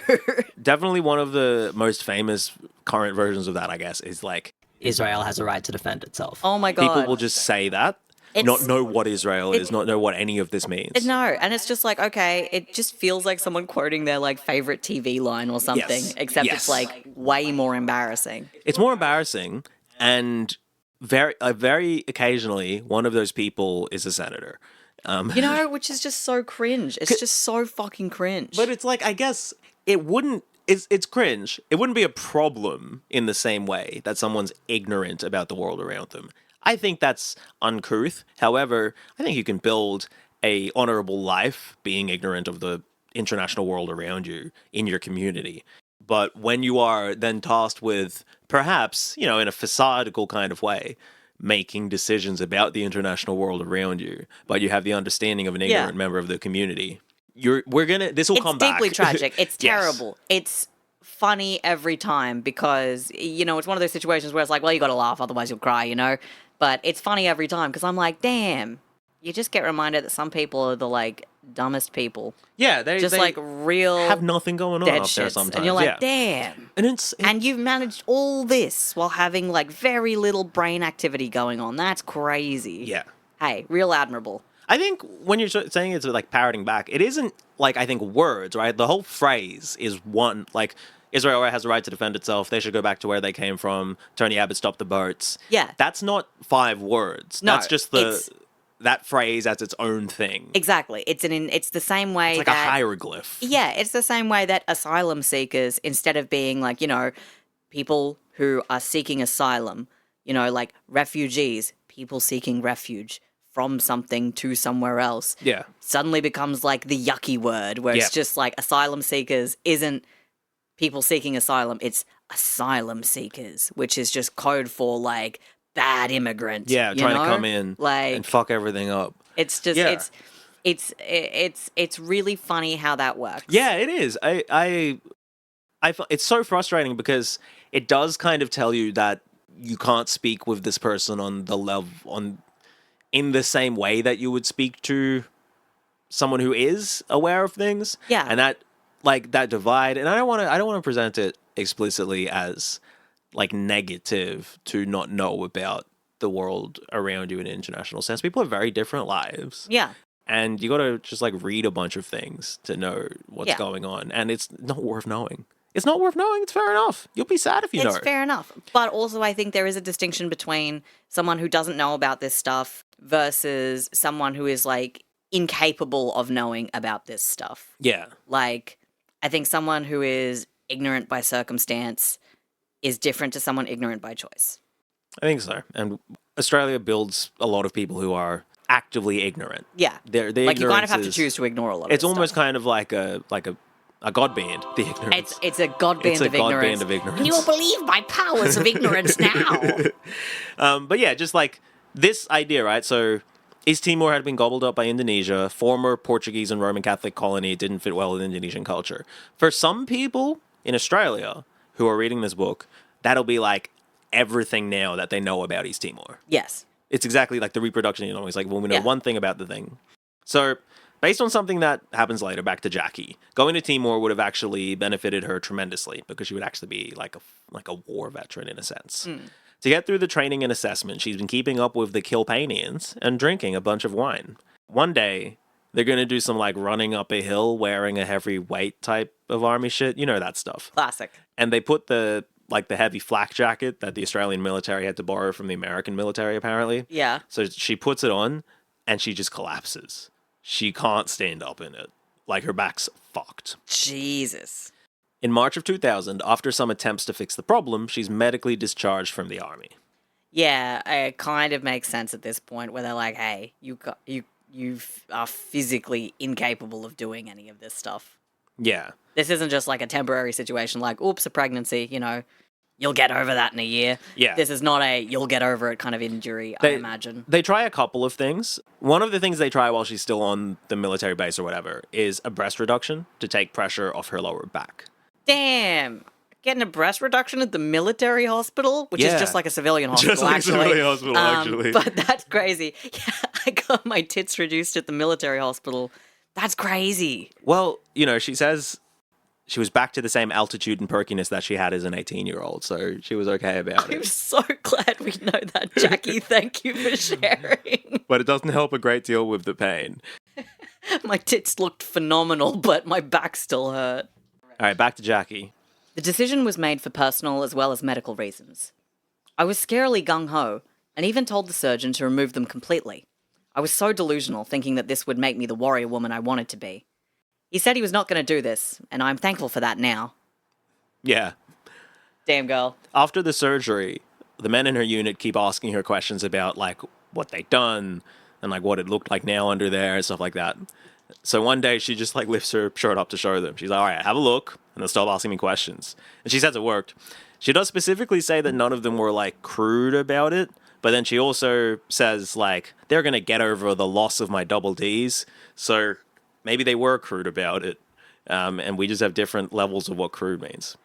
Definitely one of the most famous current versions of that, I guess, is, like, Israel has a right to defend itself. Oh my God. People will just say that. Not know what Israel is, not know what any of this means. No, and it's just like, okay, it just feels like someone quoting their, like, favorite TV line or something, except it's, like, way more embarrassing. It's more embarrassing, and very occasionally, one of those people is a senator. You know, which is just so cringe. It's just so fucking cringe. But it's like, I guess it wouldn't... It's cringe. It wouldn't be a problem in the same way that someone's ignorant about the world around them. I think that's uncouth. However, I think you can build a honorable life being ignorant of the international world around you in your community. But when you are then tasked with, perhaps, you know, in a facadical kind of way, making decisions about the international world around you, but you have the understanding of an ignorant member of the community. This will come back. It's deeply tragic. It's Yes. terrible. It's funny every time because, you know, it's one of those situations where it's like, well, you got to laugh, otherwise you'll cry, you know? But it's funny every time because I'm like, damn, you just get reminded that some people are the, like, dumbest people. Yeah, they like real have nothing going on dead up there shits. sometimes. And you're like, damn. And you've managed all this while having, like, very little brain activity going on. That's crazy. Yeah. Hey, real admirable. I think when you're saying it's like parroting back, it isn't like, I think, words, right? The whole phrase is one, like, Israel has the right to defend itself. They should go back to where they came from. Tony Abbott stopped the boats. Yeah. That's not 5 words. No, that's just that phrase as its own thing. Exactly. It's the same way It's like that, a hieroglyph. Yeah, it's the same way that asylum seekers, instead of being like, you know, people who are seeking asylum, you know, like refugees, people seeking refuge from something to somewhere else. Yeah. Suddenly becomes like the yucky word where it's just like asylum seekers isn't people seeking asylum, it's asylum seekers, which is just code for like bad immigrant. Yeah, trying to come in like, and fuck everything up. It's just it's really funny how that works. Yeah, it is. I it's so frustrating because it does kind of tell you that you can't speak with this person on the level in the same way that you would speak to someone who is aware of things. Yeah. And that that divide, and I don't want to present it explicitly as like negative to not know about the world around you in an international sense. People have very different lives. Yeah. And you got to just like read a bunch of things to know what's going on. And it's not worth knowing. It's not worth knowing. It's fair enough. You'll be sad if you know. It's fair enough. But also I think there is a distinction between someone who doesn't know about this stuff versus someone who is like incapable of knowing about this stuff. Yeah. Like, I think someone who is ignorant by circumstance is different to someone ignorant by choice. I think so. And Australia builds a lot of people who are actively ignorant. Yeah. Their like you kind of have to choose to ignore a lot of It's almost kind of like a god band, the ignorance. It's a god band of ignorance. Band of ignorance. And you will believe my powers of ignorance now. But yeah, just like this idea, right? So East Timor had been gobbled up by Indonesia, former Portuguese and Roman Catholic colony. It didn't fit well with Indonesian culture. For some people in Australia who are reading this book, that'll be like everything now that they know about East Timor. Yes. It's exactly like the reproduction, you know, it's like, well, we know one thing about the thing. So based on something that happens later, back to Jacqui, going to Timor would have actually benefited her tremendously because she would actually be like a war veteran in a sense. To get through the training and assessment, she's been keeping up with the Kilpanians and drinking a bunch of wine. One day, they're going to do some like running up a hill wearing a heavy weight type of army shit. You know that stuff. Classic. And they put the heavy flak jacket that the Australian military had to borrow from the American military, apparently. Yeah. So she puts it on and she just collapses. She can't stand up in it. Like her back's fucked. Jesus. In March of 2000, after some attempts to fix the problem, she's medically discharged from the army. Yeah, it kind of makes sense at this point where they're like, hey, you are physically incapable of doing any of this stuff. Yeah. This isn't just like a temporary situation like, oops, a pregnancy, you know, you'll get over that in a year. Yeah. This is not a you'll get over it kind of injury, I imagine. They try a couple of things. One of the things they try while she's still on the military base or whatever is a breast reduction to take pressure off her lower back. Damn. Getting a breast reduction at the military hospital, which is just like a civilian hospital, just like actually. A civilian hospital, actually. But that's crazy. Yeah, I got my tits reduced at the military hospital. That's crazy. Well, you know, she says she was back to the same altitude and perkiness that she had as an 18-year-old, so she was okay about it. I'm so glad we know that, Jacqui. Thank you for sharing. But it doesn't help a great deal with the pain. My tits looked phenomenal, but my back still hurt. All right, back to Jacqui. The decision was made for personal as well as medical reasons. I was scarily gung-ho, and even told the surgeon to remove them completely. I was so delusional, thinking that this would make me the warrior woman I wanted to be. He said he was not going to do this, and I'm thankful for that now. Yeah. Damn, girl. After the surgery, the men in her unit keep asking her questions about, like, what they'd done, and, like, what it looked like now under there, and stuff like that. So one day, she just, like, lifts her shirt up to show them. She's like, all right, have a look, and they'll stop asking me questions. And she says it worked. She does specifically say that none of them were, like, crude about it, But then she also says, like, they're going to get over the loss of my double Ds. So maybe they were crude about it. And we just have different levels of what crude means.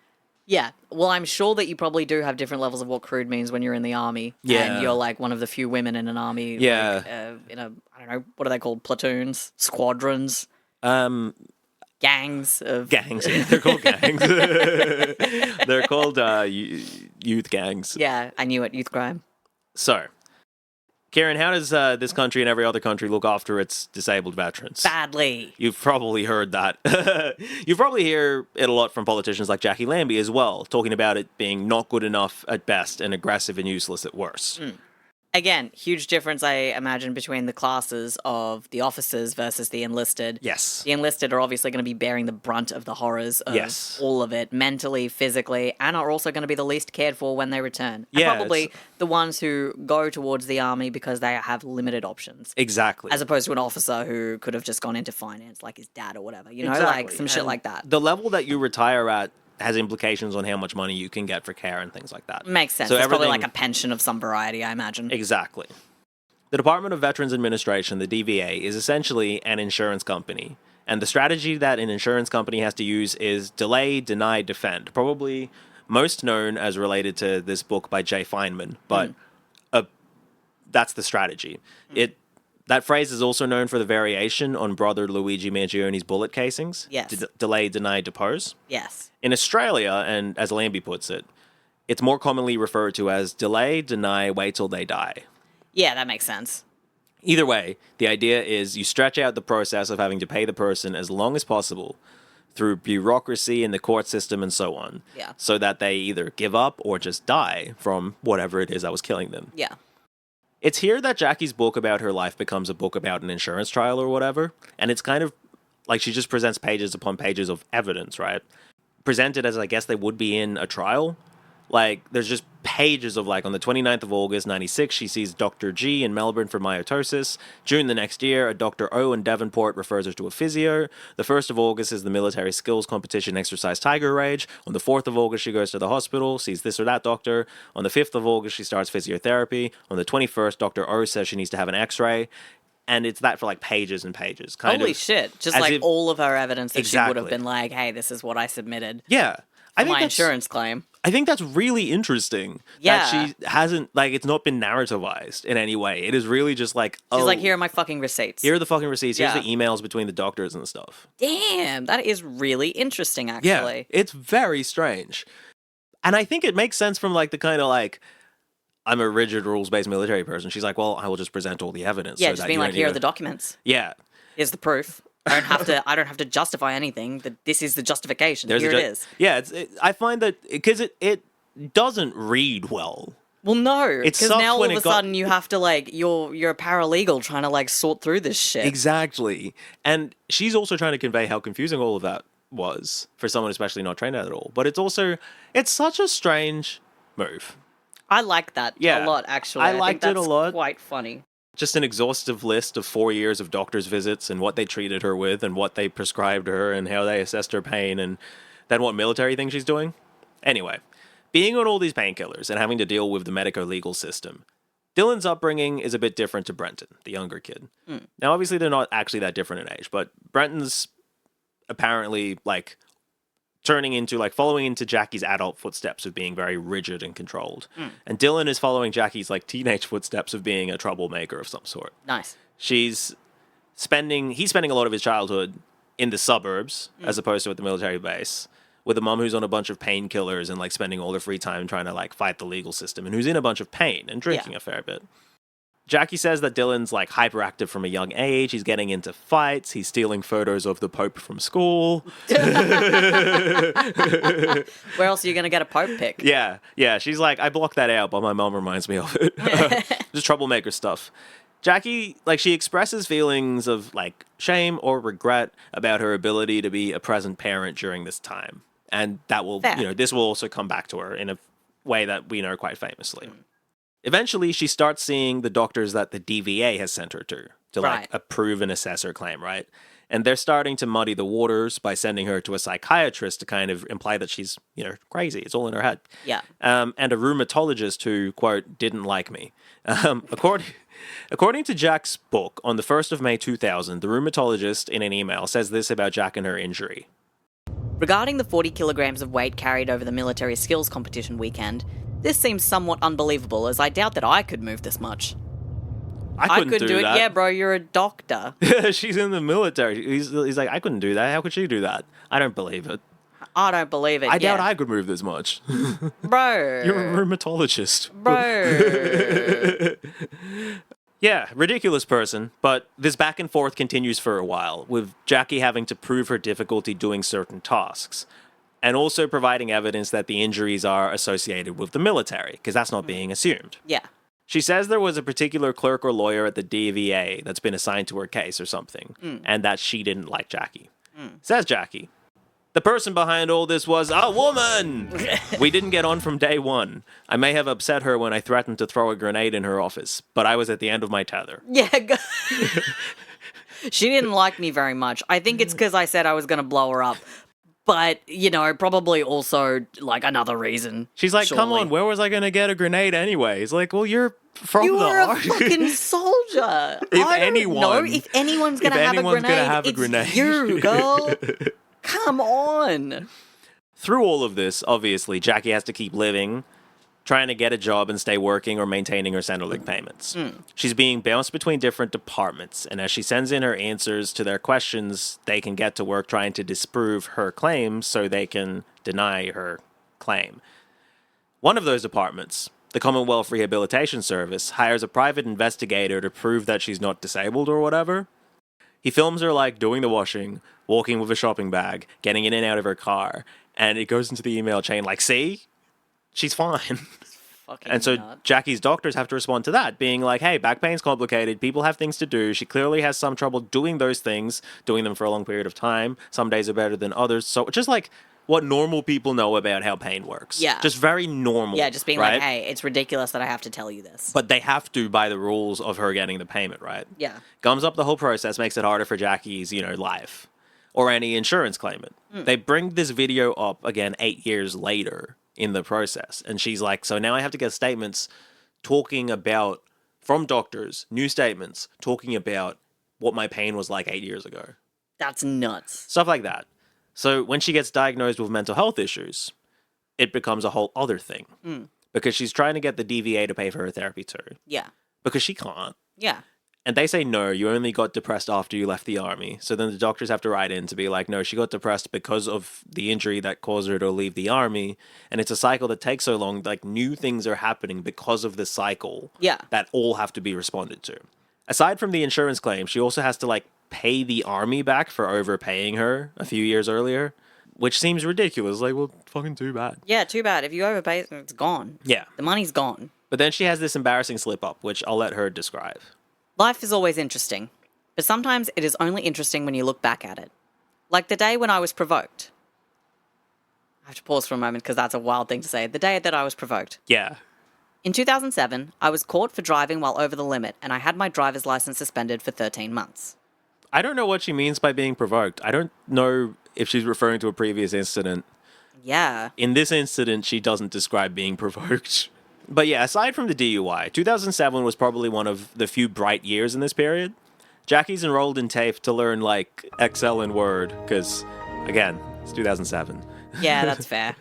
Yeah. Well, I'm sure that you probably do have different levels of what crude means when you're in the army. Yeah. And you're like one of the few women in an army. Yeah. Like, in a, I don't know, what are they called? Platoons? Squadrons? Gangs of... Gangs. They're called gangs. They're called youth gangs. Yeah, I knew it. Youth crime. So, Kieran, how does this country and every other country look after its disabled veterans? Badly. You've probably heard that. You probably hear it a lot from politicians like Jacqui Lambie as well, talking about it being not good enough at best and aggressive and useless at worst. Again, huge difference, I imagine, between the classes of the officers versus the enlisted. Yes. The enlisted are obviously going to be bearing the brunt of the horrors of all of it, mentally, physically, and are also going to be the least cared for when they return. And probably the ones who go towards the army because they have limited options. Exactly. As opposed to an officer who could have just gone into finance, like his dad or whatever. You know, like some shit like that. The level that you retire at has implications on how much money you can get for care and things like that. Makes sense. So it's probably like a pension of some variety, I imagine. Exactly. The Department of Veterans Administration, the DVA, is essentially an insurance company. And the strategy that an insurance company has to use is delay, deny, defend. Probably most known as related to this book by Jay Feynman, but that's the strategy. That phrase is also known for the variation on brother Luigi Mangioni's bullet casings. Yes. Delay, deny, depose. Yes. In Australia, and as Lambie puts it, it's more commonly referred to as delay, deny, wait till they die. Yeah, that makes sense. Either way, the idea is you stretch out the process of having to pay the person as long as possible through bureaucracy in the court system and so on. Yeah. So that they either give up or just die from whatever it is that was killing them. Yeah. It's here that Jacqui's book about her life becomes a book about an insurance trial or whatever, and it's kind of like she just presents pages upon pages of evidence, right? Presented as I guess they would be in a trial. Like, there's just pages of, like, on the 29th of August, 96, she sees Dr. G in Melbourne for myotosis. June the next year, a Dr. O in Devonport refers her to a physio. The 1st of August is the military skills competition exercise Tiger Rage. On the 4th of August, she goes to the hospital, sees this or that doctor. On the 5th of August, she starts physiotherapy. On the 21st, Dr. O says she needs to have an x-ray. And it's that for, like, pages and pages. Holy shit. Just, like, all of her evidence that she would have been like, hey, this is what I submitted. Yeah. I think my insurance claim. I think that's really interesting. Yeah. That she hasn't, like, it's not been narrativized in any way. It is really just like, She's like, here are my fucking receipts. Here are the fucking receipts. Here's the emails between the doctors and stuff. Damn, that is really interesting, actually. Yeah, it's very strange. And I think it makes sense from, like, the kind of, like, I'm a rigid rules-based military person. She's like, well, I will just present all the evidence. Yeah, so just being like, here are the documents. Yeah. Here's the proof. I don't have to justify anything. This is the justification. Here it is. Yeah, I find that because it doesn't read well. Well, no, because now all of a sudden you have to, like, you're a paralegal trying to, like, sort through this shit. Exactly, and she's also trying to convey how confusing all of that was for someone especially not trained at it all. But it's such a strange move. I like that a lot. Actually, I liked it a lot. Quite funny. Just an exhaustive list of 4 years of doctor's visits and what they treated her with and what they prescribed her and how they assessed her pain and then what military thing she's doing. Anyway, being on all these painkillers and having to deal with the medico-legal system, Dylan's upbringing is a bit different to Brenton, the younger kid. Now, obviously, they're not actually that different in age, but Brenton's apparently, like, following into Jackie's adult footsteps of being very rigid and controlled. And Dylan is following Jackie's, like, teenage footsteps of being a troublemaker of some sort. Nice. He's spending a lot of his childhood in the suburbs, as opposed to at the military base, with a mom who's on a bunch of painkillers and, like, spending all her free time trying to, like, fight the legal system, and who's in a bunch of pain and drinking a fair bit. Jacqui says that Dylan's, like, hyperactive from a young age. He's getting into fights. He's stealing photos of the Pope from school. Where else are you going to get a Pope pic? Yeah. She's like, I blocked that out, but my mom reminds me of it. Just troublemaker stuff. Jacqui, like, she expresses feelings of, like, shame or regret about her ability to be a present parent during this time. And that will, this will also come back to her in a way that we know quite famously. Eventually, she starts seeing the doctors that the DVA has sent her to like, approve and assess her claim, right? And they're starting to muddy the waters by sending her to a psychiatrist to kind of imply that she's, crazy. It's all in her head. Yeah. And a rheumatologist who, quote, didn't like me. According to Jack's book, on the 1st of May 2000, the rheumatologist in an email says this about Jack and her injury. Regarding the 40 kilograms of weight carried over the military skills competition weekend, this seems somewhat unbelievable, as I doubt that I could move this much. I couldn't do it. that. Yeah, bro, you're a doctor. She's in the military. He's like, I couldn't do that. How could she do that? I don't believe it. I don't believe it. I doubt I could move this much. Bro. You're a rheumatologist. Bro. Yeah, ridiculous person, but this back and forth continues for a while, with Jacqui having to prove her difficulty doing certain tasks, and also providing evidence that the injuries are associated with the military, because that's not being assumed. Yeah. She says there was a particular clerk or lawyer at the DVA that's been assigned to her case or something, and that she didn't like Jacqui. Says Jacqui, the person behind all this was a woman! We didn't get on from day one. I may have upset her when I threatened to throw a grenade in her office, but I was at the end of my tether. Yeah. She didn't like me very much. I think it's because I said I was going to blow her up. But, probably also, another reason. She's like, surely. Come on, where was I going to get a grenade anyway? He's like, well, you're from you the are army. a fucking soldier. If anyone's going to have a grenade, it's you, girl. Come on. Through all of this, obviously, Jacqui has to keep living, trying to get a job and stay working or maintaining her Centrelink payments. She's being bounced between different departments, and as she sends in her answers to their questions, they can get to work trying to disprove her claims so they can deny her claim. One of those departments, the Commonwealth Rehabilitation Service, hires a private investigator to prove that she's not disabled or whatever. He films her, doing the washing, walking with a shopping bag, getting in and out of her car, and it goes into the email chain see? She's fine. And so Jacqui's doctors have to respond to that, being like, hey, back pain's complicated. People have things to do. She clearly has some trouble doing those things, doing them for a long period of time. Some days are better than others. So just what normal people know about how pain works. Yeah. Just very normal. Yeah, just being right? like, hey, it's ridiculous that I have to tell you this. But they have to by the rules of her getting the payment, right? Yeah. Gums up the whole process, makes it harder for Jacqui's, life. Or any insurance claimant. They bring this video up again 8 years later in the process. And she's like, so now I have to get statements talking about, from doctors, new statements, talking about what my pain was like 8 years ago. That's nuts. Stuff like that. So when she gets diagnosed with mental health issues, it becomes a whole other thing. Because she's trying to get the DVA to pay for her therapy too. Yeah. Because she can't. Yeah. And they say, no, you only got depressed after you left the army. So then the doctors have to write in to be like, no, she got depressed because of the injury that caused her to leave the army. And it's a cycle that takes so long, new things are happening because of the cycle. Yeah. That all have to be responded to. Aside from the insurance claim, she also has to, pay the army back for overpaying her a few years earlier, which seems ridiculous. Well, fucking too bad. Yeah, too bad. If you overpay, it's gone. Yeah. The money's gone. But then she has this embarrassing slip-up, which I'll let her describe. Life is always interesting, but sometimes it is only interesting when you look back at it. Like the day when I was provoked. I have to pause for a moment because that's a wild thing to say. The day that I was provoked. Yeah. In 2007, I was caught for driving while over the limit, and I had my driver's license suspended for 13 months. I don't know what she means by being provoked. I don't know if she's referring to a previous incident. Yeah. In this incident, she doesn't describe being provoked. But yeah, aside from the DUI, 2007 was probably one of the few bright years in this period. Jacqui's enrolled in TAFE to learn, Excel and Word, because, again, it's 2007. Yeah, that's fair.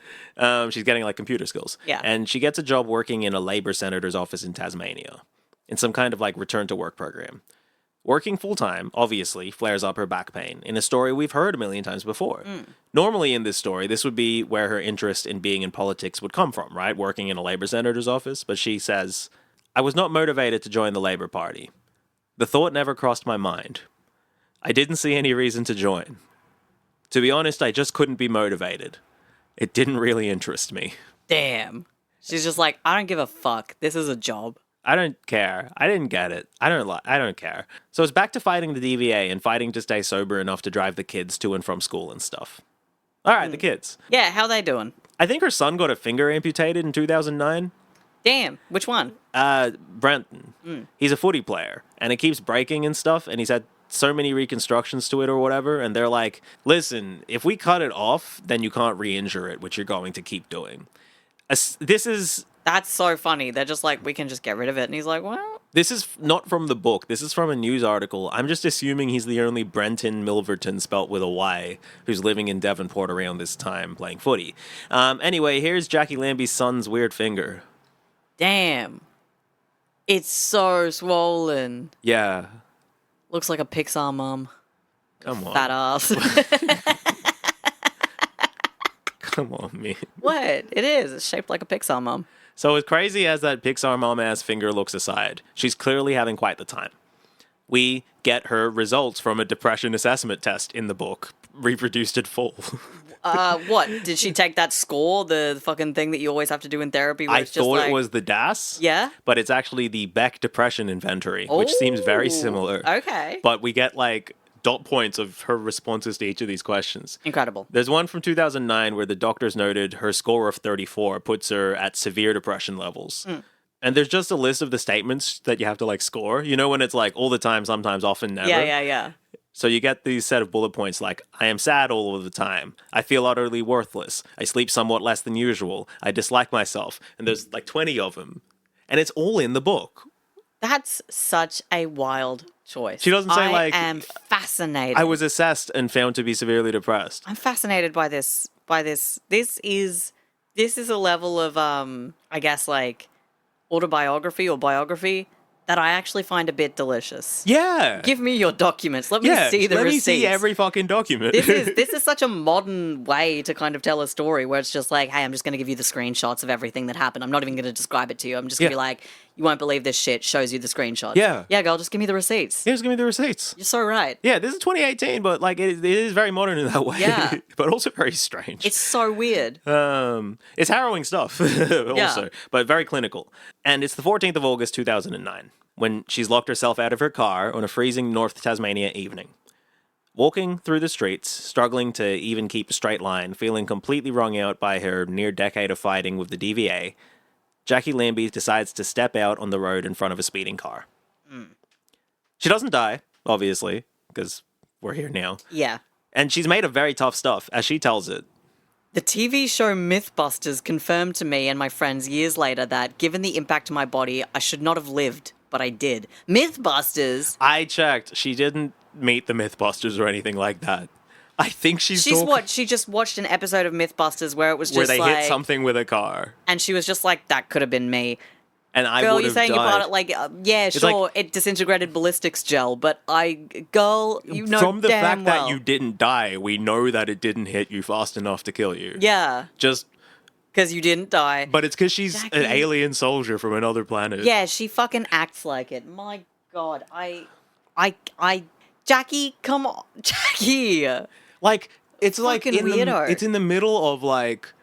She's getting, computer skills. Yeah. And she gets a job working in a Labour senator's office in Tasmania, in some kind of, return-to-work program. Working full-time, obviously, flares up her back pain, in a story we've heard a million times before. Normally in this story, this would be where her interest in being in politics would come from, right? Working in a Labour senator's office. But she says, I was not motivated to join the Labour Party. The thought never crossed my mind. I didn't see any reason to join. To be honest, I just couldn't be motivated. It didn't really interest me. Damn. She's just like, I don't give a fuck. This is a job. I don't care. I didn't get it. I don't care. So it's back to fighting the DVA and fighting to stay sober enough to drive the kids to and from school and stuff. All right, the kids. Yeah, how they doing? I think her son got a finger amputated in 2009. Damn, which one? Brenton. He's a footy player, and it keeps breaking and stuff, and he's had so many reconstructions to it or whatever, and they're like, listen, if we cut it off, then you can't re-injure it, which you're going to keep doing. That's so funny. They're just like, we can just get rid of it. And he's like, well... This is not from the book. This is from a news article. I'm just assuming he's the only Brenton Milverton, spelt with a Y, who's living in Devonport around this time playing footy. Anyway, here's Jacqui Lambie's son's weird finger. Damn. It's so swollen. Yeah. Looks like a Pixar mom. Come on. Fat ass. Come on, man. What? It is. It's shaped like a Pixar mom. So as crazy as that Pixar mom-ass finger looks aside, she's clearly having quite the time. We get her results from a depression assessment test in the book, reproduced in full. What? Did she take that score, the fucking thing that you always have to do in therapy? Where I it's just thought like... it was the DAS. Yeah? But it's actually the Beck Depression Inventory, which seems very similar. Okay. But we get, like, dot points of her responses to each of these questions. Incredible. There's one from 2009 where the doctors noted her score of 34 puts her at severe depression levels. And there's just a list of the statements that you have to, like, score. You know when it's, like, all the time, sometimes, often, never? Yeah. So you get these set of bullet points like, I am sad all of the time. I feel utterly worthless. I sleep somewhat less than usual. I dislike myself. And there's, like, 20 of them. And it's all in the book. That's such a wild choice. She doesn't say, I am fascinated. I was assessed and found to be severely depressed. I'm fascinated by this. This is a level of I guess, like, autobiography or biography that I actually find a bit delicious. Yeah. Give me your documents. Let me see the receipts. Let me see every fucking document. This is such a modern way to kind of tell a story where it's just like, hey, I'm just going to give you the screenshots of everything that happened. I'm not even going to describe it to you. I'm just going to be like, you won't believe this shit, shows you the screenshots. Yeah. Yeah, girl, just give me the receipts. Yeah, just give me the receipts. You're so right. Yeah, this is 2018, but, like, it is very modern in that way. Yeah. But also very strange. It's so weird. It's harrowing stuff also, but very clinical. And it's the 14th of August, 2009. When she's locked herself out of her car on a freezing North Tasmania evening. Walking through the streets, struggling to even keep a straight line, feeling completely wrung out by her near decade of fighting with the DVA, Jacqui Lambie decides to step out on the road in front of a speeding car. She doesn't die, obviously, because we're here now. Yeah. And she's made of very tough stuff, as she tells it. The TV show Mythbusters confirmed to me and my friends years later that, given the impact to my body, I should not have lived. But I did. Mythbusters. I checked. She didn't meet the Mythbusters or anything like that. I think she just watched an episode of Mythbusters where it was just where they hit something with a car, and she was just like, "That could have been me." And I girl, would have you're saying died. you bought it like, yeah, it's sure, it disintegrated ballistics gel, but you know, from the damn fact well. that you didn't die, we know that it didn't hit you fast enough to kill you. Yeah. Just. Because you didn't die. But it's because she's an alien soldier from another planet. Yeah, she fucking acts like it. My God, Jacqui, come on, Jacqui. Like, it's like weirdo. It's in the middle of, like,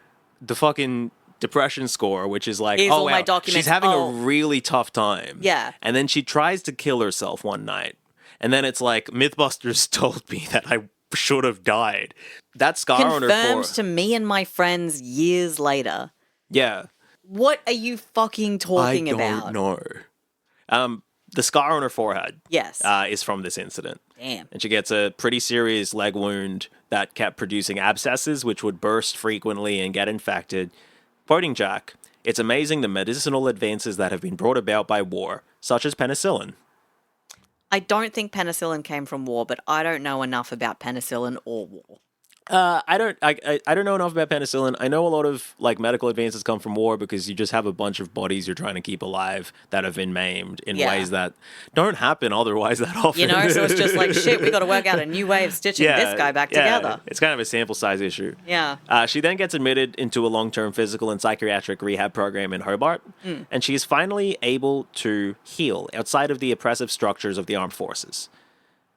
the fucking depression score, which is like, Here's all my documents. She's having a really tough time. Yeah. And then she tries to kill herself one night. And then it's like, Mythbusters told me that I should have died. That scar on her forehead. Confirmed to me and my friends years later. Yeah. What are you fucking talking about? I don't know. The scar on her forehead. Yes. Is from this incident. Damn. And she gets a pretty serious leg wound that kept producing abscesses, which would burst frequently and get infected. Quoting Jack, "It's amazing the medicinal advances that have been brought about by war, such as penicillin." I don't think penicillin came from war, but I don't know enough about penicillin or war. I don't know enough about penicillin. I know a lot of, like, medical advances come from war because you just have a bunch of bodies you're trying to keep alive that have been maimed in ways that don't happen otherwise that often. You know, so it's just like, shit, we got to work out a new way of stitching this guy back together. It's kind of a sample size issue. Yeah. She then gets admitted into a long-term physical and psychiatric rehab program in Hobart, and she is finally able to heal outside of the oppressive structures of the armed forces.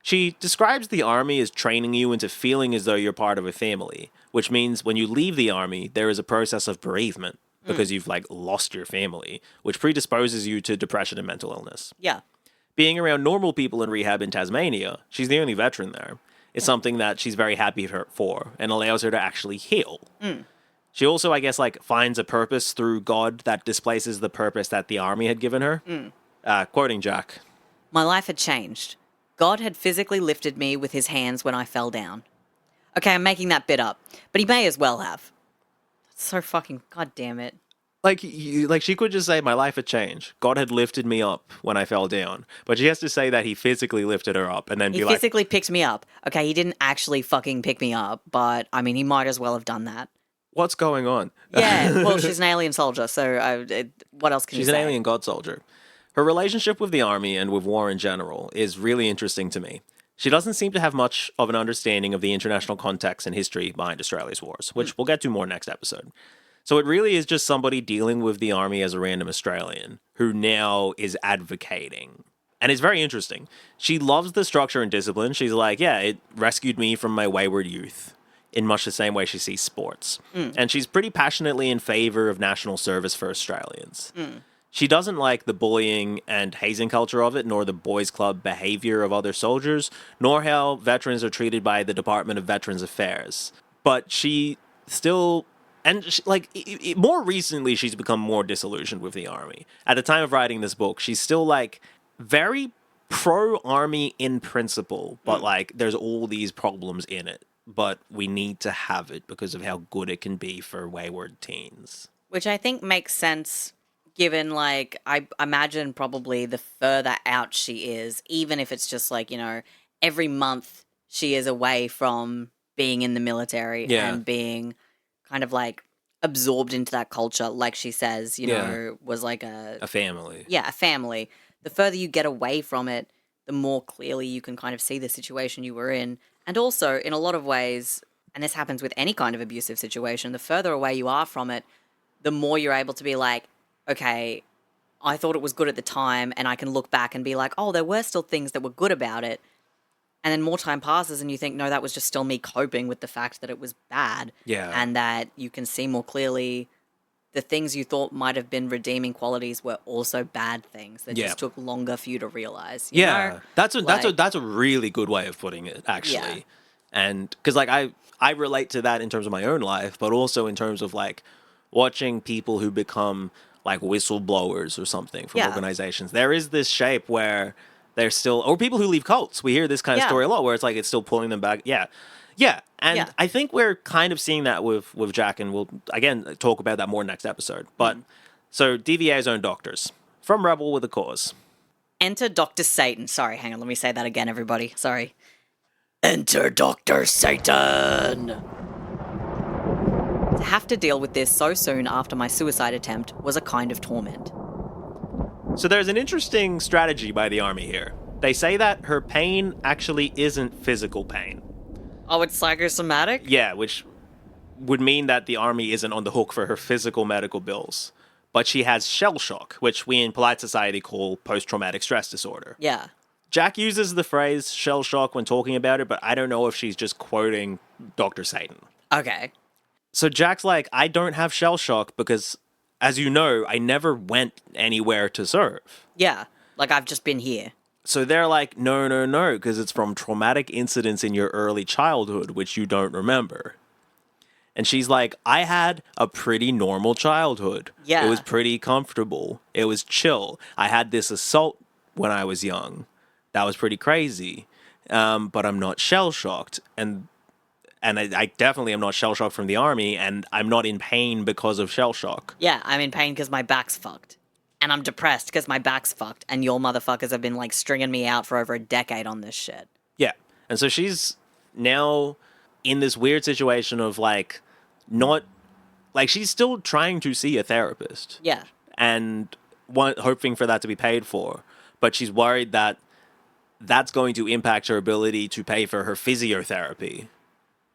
She describes the army as training you into feeling as though you're part of a family, which means when you leave the army, there is a process of bereavement because you've, like, lost your family, which predisposes you to depression and mental illness. Yeah. Being around normal people in rehab in Tasmania, she's the only veteran there, is something that she's very happy for and allows her to actually heal. She also, I guess, like, finds a purpose through God that displaces the purpose that the army had given her. Quoting Jack. My life had changed. God had physically lifted me with his hands when I fell down. Okay, I'm making that bit up, but he may as well have. That's so fucking... God damn it. Like she could just say, my life had changed. God had lifted me up when I fell down. But she has to say that he physically lifted her up and then He physically picked me up. Okay, he didn't actually fucking pick me up, but, I mean, he might as well have done that. What's going on? Yeah, well, she's an alien soldier, so what else can you say? She's an alien god soldier. Her relationship with the army and with war in general is really interesting to me. She doesn't seem to have much of an understanding of the international context and history behind Australia's wars, which we'll get to more next episode. So it really is just somebody dealing with the army as a random Australian who now is advocating. And it's very interesting. She loves the structure and discipline. She's like, yeah, it rescued me from my wayward youth, in much the same way she sees sports. And she's pretty passionately in favor of national service for Australians. She doesn't like the bullying and hazing culture of it, nor the boys' club behavior of other soldiers, nor how veterans are treated by the Department of Veterans Affairs. But she still... And, more recently, she's become more disillusioned with the army. At the time of writing this book, she's still, very pro-army in principle, but, there's all these problems in it. But we need to have it because of how good it can be for wayward teens. Which I think makes sense, given, I imagine probably the further out she is, even if it's just, every month she is away from being in the military and being... kind of absorbed into that culture, like she says, was like a family. Yeah, a family. The further you get away from it, the more clearly you can kind of see the situation you were in. And also, in a lot of ways, and this happens with any kind of abusive situation, the further away you are from it, the more you're able to be like, okay, I thought it was good at the time, and I can look back and be like, oh, there were still things that were good about it. And then more time passes and you think, no, that was just still me coping with the fact that it was bad. Yeah. And that you can see more clearly the things you thought might have been redeeming qualities were also bad things that just took longer for you to realize. You know? That's a really good way of putting it, actually. Yeah. And because I relate to that in terms of my own life, but also in terms of watching people who become whistleblowers or something from organizations. There is this shape where they're still, or people who leave cults. We hear this kind of story a lot, where it's it's still pulling them back. Yeah. And I think we're kind of seeing that with Jack, and we'll again talk about that more next episode. But so DVA's own doctors from Rebel with a Cause. Enter Dr. Satan. Sorry, hang on. Let me say that again, everybody. Sorry. Enter Dr. Satan. To have to deal with this so soon after my suicide attempt was a kind of torment. So there's an interesting strategy by the army here. They say that her pain actually isn't physical pain. Oh, it's psychosomatic? Yeah, which would mean that the army isn't on the hook for her physical medical bills. But she has shell shock, which we in polite society call post-traumatic stress disorder. Yeah. Jack uses the phrase shell shock when talking about it, but I don't know if she's just quoting Dr. Satan. Okay. So Jack's like, I don't have shell shock because... as you know, I never went anywhere to serve. Yeah, I've just been here. So they're like, no, because it's from traumatic incidents in your early childhood, which you don't remember. And she's like, I had a pretty normal childhood. Yeah. It was pretty comfortable. It was chill. I had this assault when I was young. That was pretty crazy. But I'm not shell-shocked. And I definitely am not shell-shocked from the army, and I'm not in pain because of shell-shock. Yeah, I'm in pain because my back's fucked. And I'm depressed because my back's fucked, and your motherfuckers have been, stringing me out for over a decade on this shit. Yeah. And so she's now in this weird situation of, she's still trying to see a therapist. Yeah. And hoping for that to be paid for. But she's worried that that's going to impact her ability to pay for her physiotherapy.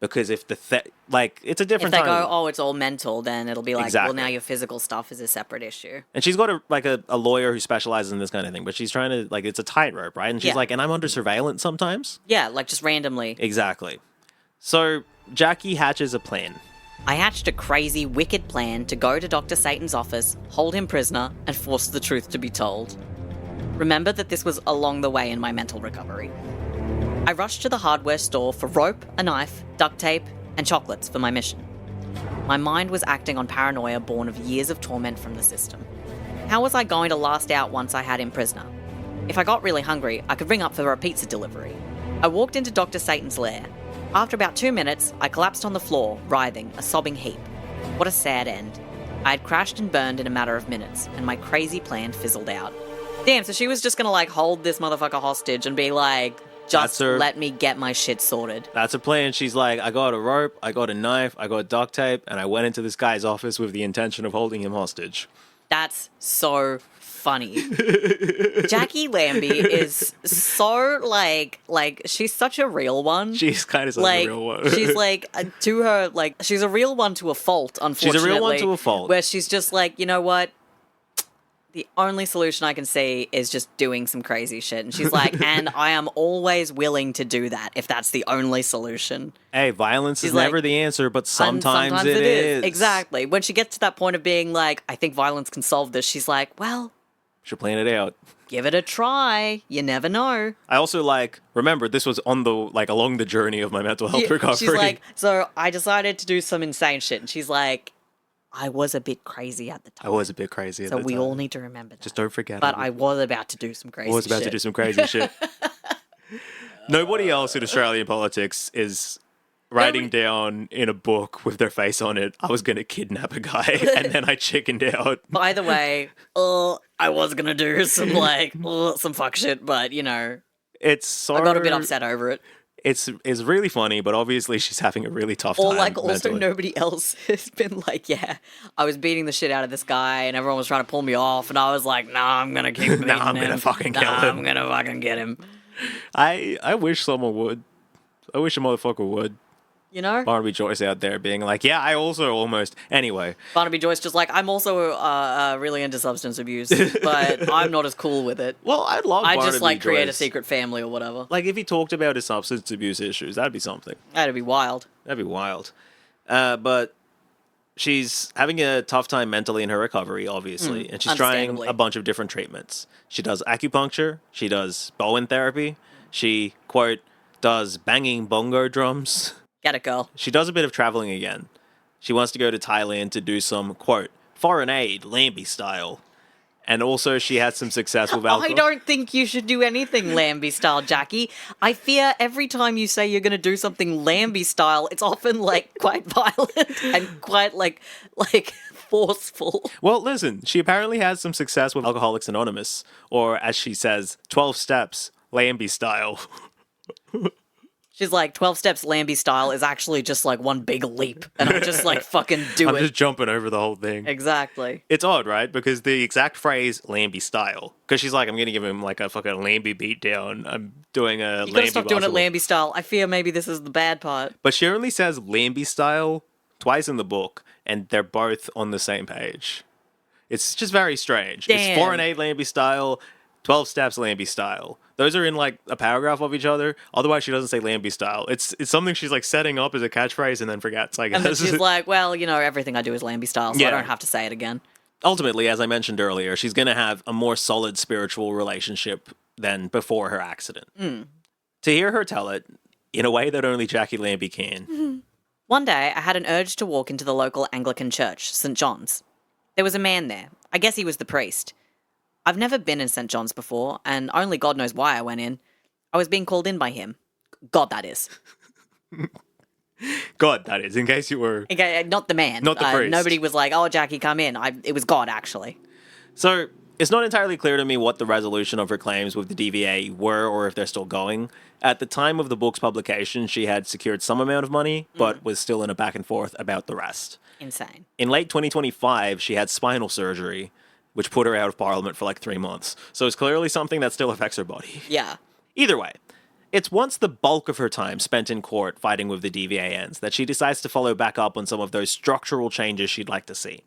Because if it's a different time. If they go, oh, it's all mental, then it'll be well, now your physical stuff is a separate issue. And she's got a lawyer who specializes in this kind of thing, but she's trying to, it's a tightrope, right? And she's and I'm under surveillance sometimes? Yeah, just randomly. Exactly. So, Jacqui hatches a plan. I hatched a crazy, wicked plan to go to Dr. Satan's office, hold him prisoner, and force the truth to be told. Remember that this was along the way in my mental recovery. I rushed to the hardware store for rope, a knife, duct tape, and chocolates for my mission. My mind was acting on paranoia born of years of torment from the system. How was I going to last out once I had him prisoner? If I got really hungry, I could ring up for a pizza delivery. I walked into Dr. Satan's lair. After about 2 minutes, I collapsed on the floor, writhing, a sobbing heap. What a sad end. I had crashed and burned in a matter of minutes, and my crazy plan fizzled out. Damn, so she was just gonna, hold this motherfucker hostage and be like, just let me get my shit sorted. That's her plan. She's like, I got a rope, I got a knife, I got duct tape, and I went into this guy's office with the intention of holding him hostage. That's so funny. Jacqui Lambie is so, she's such a real one. She's kind of such a real one. She's, to her, she's a real one to a fault, unfortunately. She's a real one to a fault. Where she's just like, you know what? The only solution I can see is just doing some crazy shit. And she's like, and I am always willing to do that if that's the only solution. Hey, violence is never the answer, but sometimes it is. Exactly. When she gets to that point of being like, I think violence can solve this, she's like, well, should plan it out. Give it a try. You never know. I also remember this was on the, along the journey of my mental health recovery. She's like, so I decided to do some insane shit. And she's like, I was a bit crazy at the time. I was a bit crazy at the time. So we all need to remember that. Just don't forget. But I was about to do some crazy shit. Nobody else in Australian politics is writing down in a book with their face on it, I was going to kidnap a guy, and then I chickened out. By the way, I was going to do some, some fuck shit, but, it's so... I got a bit upset over it. It's really funny, but obviously she's having a really tough time. Or also mentally. Nobody else has been like, yeah, I was beating the shit out of this guy and everyone was trying to pull me off and I was like, nah, I'm gonna keep beating him. I'm gonna fucking kill him. I'm gonna fucking get him. I wish someone would. I wish a motherfucker would. Barnaby Joyce out there being like, yeah, I also almost... Anyway. Barnaby Joyce just I'm also really into substance abuse, but I'm not as cool with it. Well, I'd love Barnaby I just, create Joyce. a secret family or whatever. If he talked about his substance abuse issues, that'd be something. That'd be wild. But she's having a tough time mentally in her recovery, obviously, and she's trying a bunch of different treatments. She does acupuncture. She does Bowen therapy. She, quote, does banging bongo drums. Get it, girl. She does a bit of traveling again. She wants to go to Thailand to do some, quote, foreign aid, Lambie style. And also she had some success with alcohol. I don't think you should do anything Lambie style, Jacqui. I fear every time you say you're going to do something Lambie style, it's often, quite violent and quite, forceful. Well, listen, she apparently has some success with Alcoholics Anonymous. Or, as she says, 12 steps, Lambie style. She's like, 12 steps Lambie style is actually just one big leap. And I'm just fucking do it. I'm just jumping over the whole thing. Exactly. It's odd, right? Because the exact phrase Lambie style, because she's like, I'm going to give him a fucking Lambie beat down. I'm doing a Lambie You gotta stop doing it Lambie style. I fear maybe this is the bad part. But she only says Lambie style twice in the book, and they're both on the same page. It's just very strange. Damn. It's foreign aid Lambie style, 12 steps Lambie style. Those are in a paragraph of each other. Otherwise, she doesn't say Lambie style. It's something she's setting up as a catchphrase and then forgets, I guess. And then she's like, well, everything I do is Lambie style, so I don't have to say it again. Ultimately, as I mentioned earlier, she's going to have a more solid spiritual relationship than before her accident. To hear her tell it, in a way that only Jacqui Lambie can. One day, I had an urge to walk into the local Anglican church, St. John's. There was a man there. I guess he was the priest. I've never been in St. John's before, and only God knows why I went in. I was being called in by him. God, that is. God, that is, in case you were... Okay, not the man. Not the priest. Nobody was like, oh, Jacqui, come in. It was God, actually. So, it's not entirely clear to me what the resolution of her claims with the DVA were, or if they're still going. At the time of the book's publication, she had secured some amount of money, but was still in a back and forth about the rest. Insane. In late 2025, she had spinal surgery, which put her out of Parliament for 3 months. So it's clearly something that still affects her body. Yeah. Either way, it's once the bulk of her time spent in court fighting with the DVA ends that she decides to follow back up on some of those structural changes she'd like to see.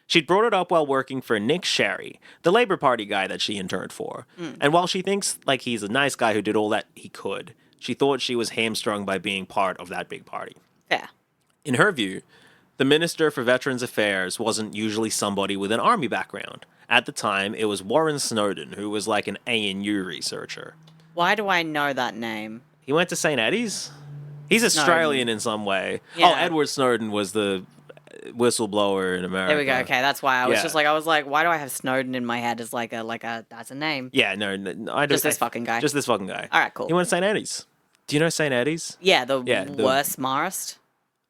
She'd brought it up while working for Nick Sherry, the Labour Party guy that she interned for. And while she thinks he's a nice guy who did all that he could, she thought she was hamstrung by being part of that big party. Yeah. In her view, the Minister for Veterans Affairs wasn't usually somebody with an army background. At the time, it was Warren Snowden, who was an ANU researcher. Why do I know that name? He went to St. Eddie's? He's Australian in some way. Yeah. Oh, Edward Snowden was the whistleblower in America. There we go. Okay, that's why I was Yeah. just like, why do I have Snowden in my head as like a that's a name? Yeah, no, I don't. Just this fucking guy. Just this fucking guy. All right, cool. He went to St. Eddie's. Do you know St. Eddie's? Yeah, the Yeah, the- worst Marist.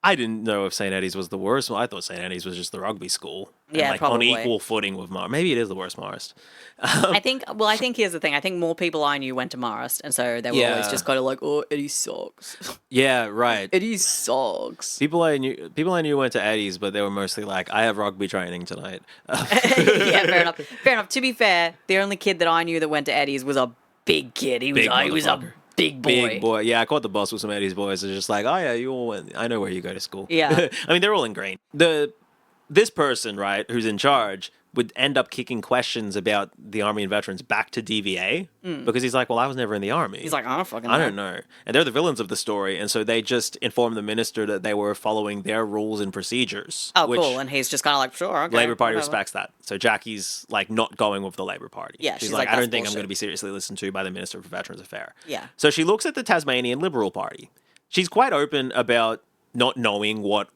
I didn't know if St. Eddie's was the worst. I thought St. Eddie's was just the rugby school. And, Yeah, like, probably. on equal footing with Marist. Maybe it is the worst Marist. I think here's the thing. I think more people I knew went to Marist, and so they were always just kind of like, oh, Eddie sucks. Yeah, right. Eddie sucks. People I knew went to Eddie's, but they were mostly like, I have rugby training tonight. Yeah, fair enough. Fair enough. To be fair, the only kid that I knew that went to Eddie's was a big kid. He was a big boy. Big boy. Yeah, I caught the bus with some Eddie's boys. It's just like, oh yeah, you all went. I know where you go to school. Yeah. I mean, they're all ingrained. This person, right, who's in charge, would end up kicking questions about the Army and veterans back to DVA because he's like, well, I was never in the Army. He's like, I don't fucking know. I don't know. And they're the villains of the story, and so they just informed the minister that they were following their rules and procedures. Oh, cool. And he's just kind of like, sure, okay. Labour Party whatever. respects that. So Jacqui's like not going with the Labour Party. Yeah, she's she's like, like, I don't "That's think I'm bullshit." going to be seriously listened to by the Minister for Veterans Affairs. Yeah. So she looks at the Tasmanian Liberal Party. She's quite open about not knowing what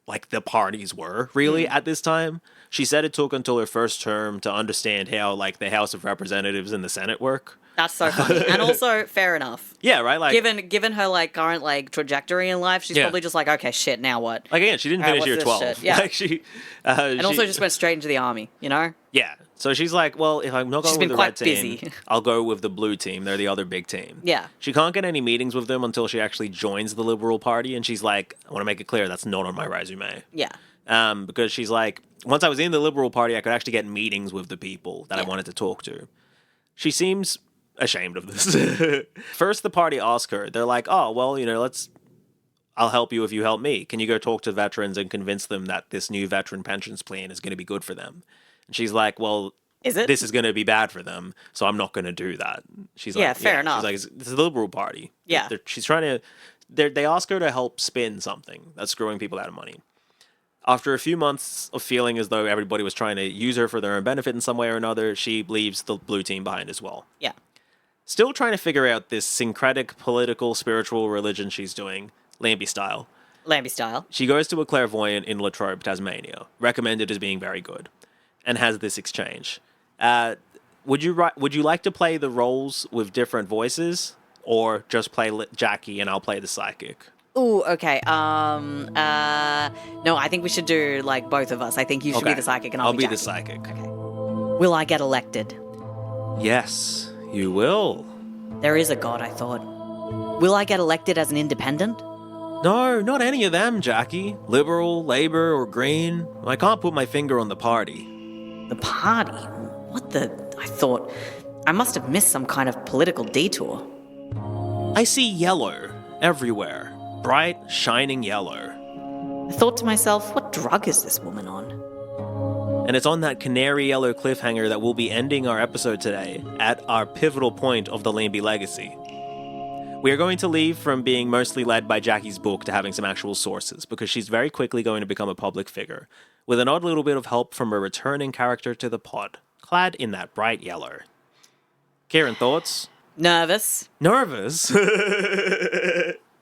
like the parties were really at this time. She said it took until her first term to understand how like the House of Representatives and the Senate work. That's so funny. And also, fair enough. Yeah, right. Like Given her like current like trajectory in life, she's Yeah. probably just like, okay, shit, now what? Like again, she didn't All right, finish year what's 12. this shit? Yeah. Like she, And also just went straight into the army, you know? yeah. So she's like, well, if I'm not going She's with been the quite red team, busy. I'll go with the blue team. They're the other big team. Yeah. She can't get any meetings with them until she actually joins the Liberal Party, and she's like, I want to make it clear that's not on my resume. Yeah. Because she's like, once I was in the Liberal Party, I could actually get meetings with the people that I wanted to talk to. She seems ashamed of this. First, the party ask her, they're like, oh, well, you know, I'll help you if you help me. Can you go talk to veterans and convince them that this new veteran pensions plan is going to be good for them? And she's like, well, is it? This is going to be bad for them, so I'm not going to do that. She's like, Yeah, fair enough. She's like, this is the Liberal Party. Yeah. She's trying to, they ask her to help spin something that's screwing people out of money. After a few months of feeling as though everybody was trying to use her for their own benefit in some way or another, she leaves the blue team behind as well. Yeah. Still trying to figure out this syncretic political, spiritual religion she's doing, Lambie style. Lambie style. She goes to a clairvoyant in Latrobe, Tasmania, recommended as being very good, and has this exchange. Would you like to play the roles with different voices, or just play Jacqui and I'll play the psychic? Ooh, okay. No, I think we should do like both of us. I think you should be the psychic and I'll be the Jacqui. psychic. Okay. Will I get elected? Yes, you will. There is a God, I thought. Will I get elected as an independent? No, not any of them, Jacqui. Liberal, Labour, or Green. I can't put my finger on the party. The party? What the... I thought... I must have missed some kind of political detour. I see yellow everywhere. Bright, shining yellow. I thought to myself, what drug is this woman on? And it's on that canary yellow cliffhanger that we'll be ending our episode today, at our pivotal point of the Lambie legacy. We are going to leave from being mostly led by Jacqui's book to having some actual sources, because she's very quickly going to become a public figure, with an odd little bit of help from a returning character to the pod, clad in that bright yellow. Kieran, thoughts? Nervous. Nervous?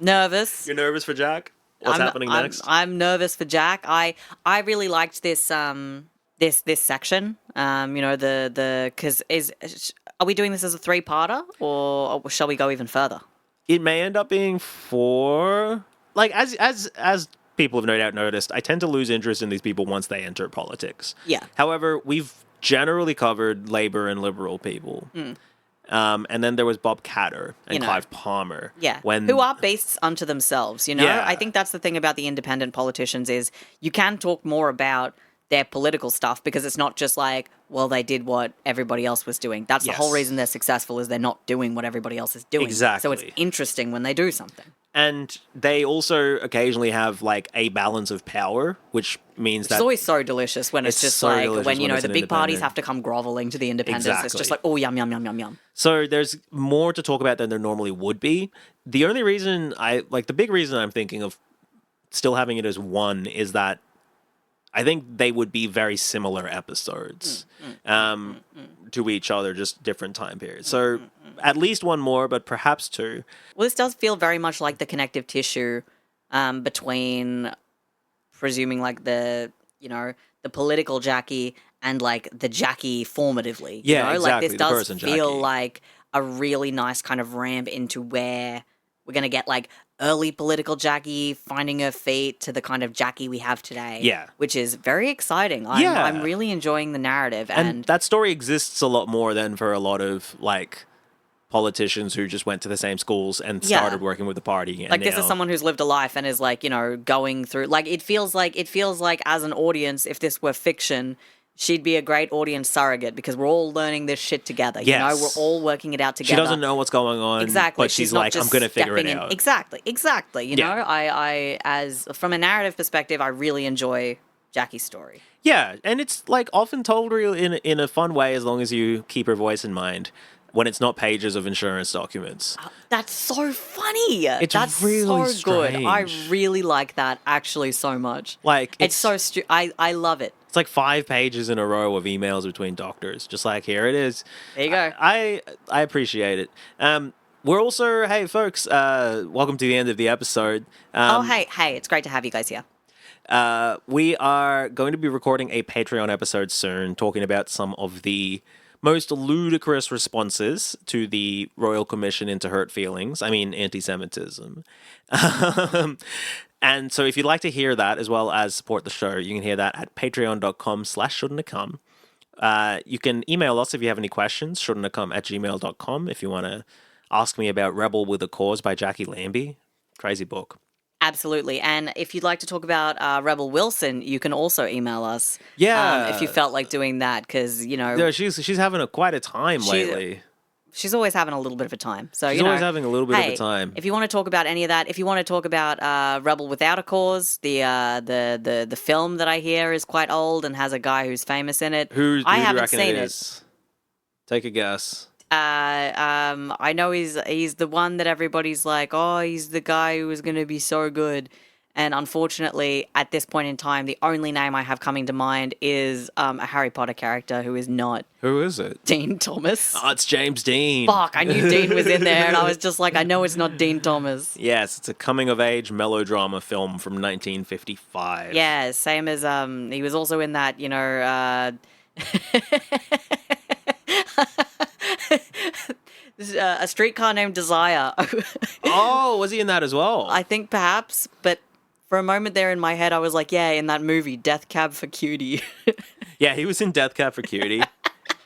Nervous. You're nervous for Jack? What's happening next? I'm nervous for Jack. I really liked this this section. You know, because are we doing this as a 3-parter, or shall we go even further? It may end up being 4. Like, as people have no doubt noticed, I tend to lose interest in these people once they enter politics. Yeah. However, we've generally covered Labour and Liberal people. And then there was Bob Catter and Clive Palmer. Yeah, who are beasts unto themselves, you know? Yeah. I think that's the thing about the independent politicians is you can talk more about their political stuff because it's not just like, well, they did what everybody else was doing. That's the whole reason they're successful is they're not doing what everybody else is doing. Exactly. So it's interesting when they do something. And they also occasionally have, like, a balance of power, which means that... It's always so delicious when it's just so like, delicious when, you know, it's the an big parties independent. have to come groveling to the independents. It's Exactly. just like, oh, yum, yum, yum, yum, yum. So there's more to talk about than there normally would be. The only reason the big reason I'm thinking of still having it as 1 is that I think they would be very similar episodes to each other, just different time periods. So at least 1 more, but perhaps 2. Well, this does feel very much like the connective tissue between presuming like the political Jacqui and like the Jacqui formatively. Yeah, exactly. Like this the does person feel Jacqui. like a really nice kind of ramp into where we're gonna get like early political Jacqui finding her feet to the kind of Jacqui we have today. Yeah. Which is very exciting. I'm really enjoying the narrative. And that story exists a lot more than for a lot of like politicians who just went to the same schools and started working with the party. And like this is someone who's lived a life and is like, going through like it feels like as an audience, if this were fiction, she'd be a great audience surrogate because we're all learning this shit together. Yes. We're all working it out together. She doesn't know what's going on. Exactly. But she's like, I'm going to figure it out. Exactly. You know, I as from a narrative perspective, I really enjoy Jacqui's story. Yeah. And it's like often told in a fun way as long as you keep her voice in mind when it's not pages of insurance documents. That's so funny. That's really so good. I strange. really like that actually so much. Like it's so I love it. It's like 5 pages in a row of emails between doctors. Just like, here it is. There you go. I appreciate it. We're also, hey folks, welcome to the end of the episode. Hey, it's great to have you guys here. We are going to be recording a Patreon episode soon, talking about some of the most ludicrous responses to the Royal Commission into Hurt Feelings. I mean, anti-Semitism. And so if you'd like to hear that as well as support the show, you can hear that at patreon.com/shouldntacome. You can email us if you have any questions, shouldntacome@gmail.com, if you want to ask me about Rebel with a Cause by Jacqui Lambie. Crazy book. Absolutely. And if you'd like to talk about Rebel Wilson, you can also email us. Yeah. If you felt like doing that, because, Yeah, she's having quite a time lately. She's always having a little bit of a time. So she's always having a little bit of a time. If you want to talk about any of that, if you want to talk about Rebel Without a Cause, the film that I hear is quite old and has a guy who's famous in it. Who I do you haven't reckon seen it is? Take a guess. I know he's the one that everybody's like, oh, he's the guy who was going to be so good. And unfortunately, at this point in time, the only name I have coming to mind is a Harry Potter character who is not. Who is it? Dean Thomas. Oh, it's James Dean. Fuck, I knew Dean was in there, and I was just like, I know it's not Dean Thomas. Yes, it's a coming-of-age melodrama film from 1955. Yeah, same as, he was also in that, A Streetcar Named Desire. Oh, was he in that as well? I think perhaps, but for a moment there in my head, I was like, yeah, in that movie, Death Cab for Cutie. Yeah, he was in Death Cab for Cutie.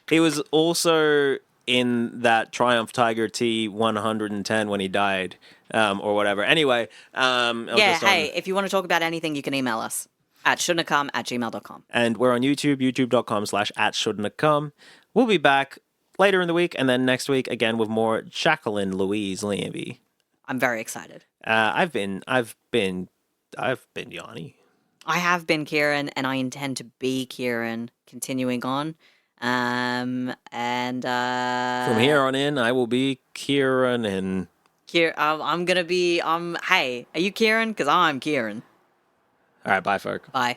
He was also in that Triumph Tiger T110 when he died, or whatever. Anyway, if you want to talk about anything, you can email us at shouldntacome@gmail.com. And we're on YouTube, youtube.com/@shouldntacome. We'll be back later in the week, and then next week again with more Jacqueline Louise Lambie. I'm very excited. I've been Yanni. I have been Kieran, and I intend to be Kieran. Continuing on, from here on in, I will be Kieran and. I'm gonna be. Hey, are you Kieran? Because I'm Kieran. All right, bye, folk. Bye.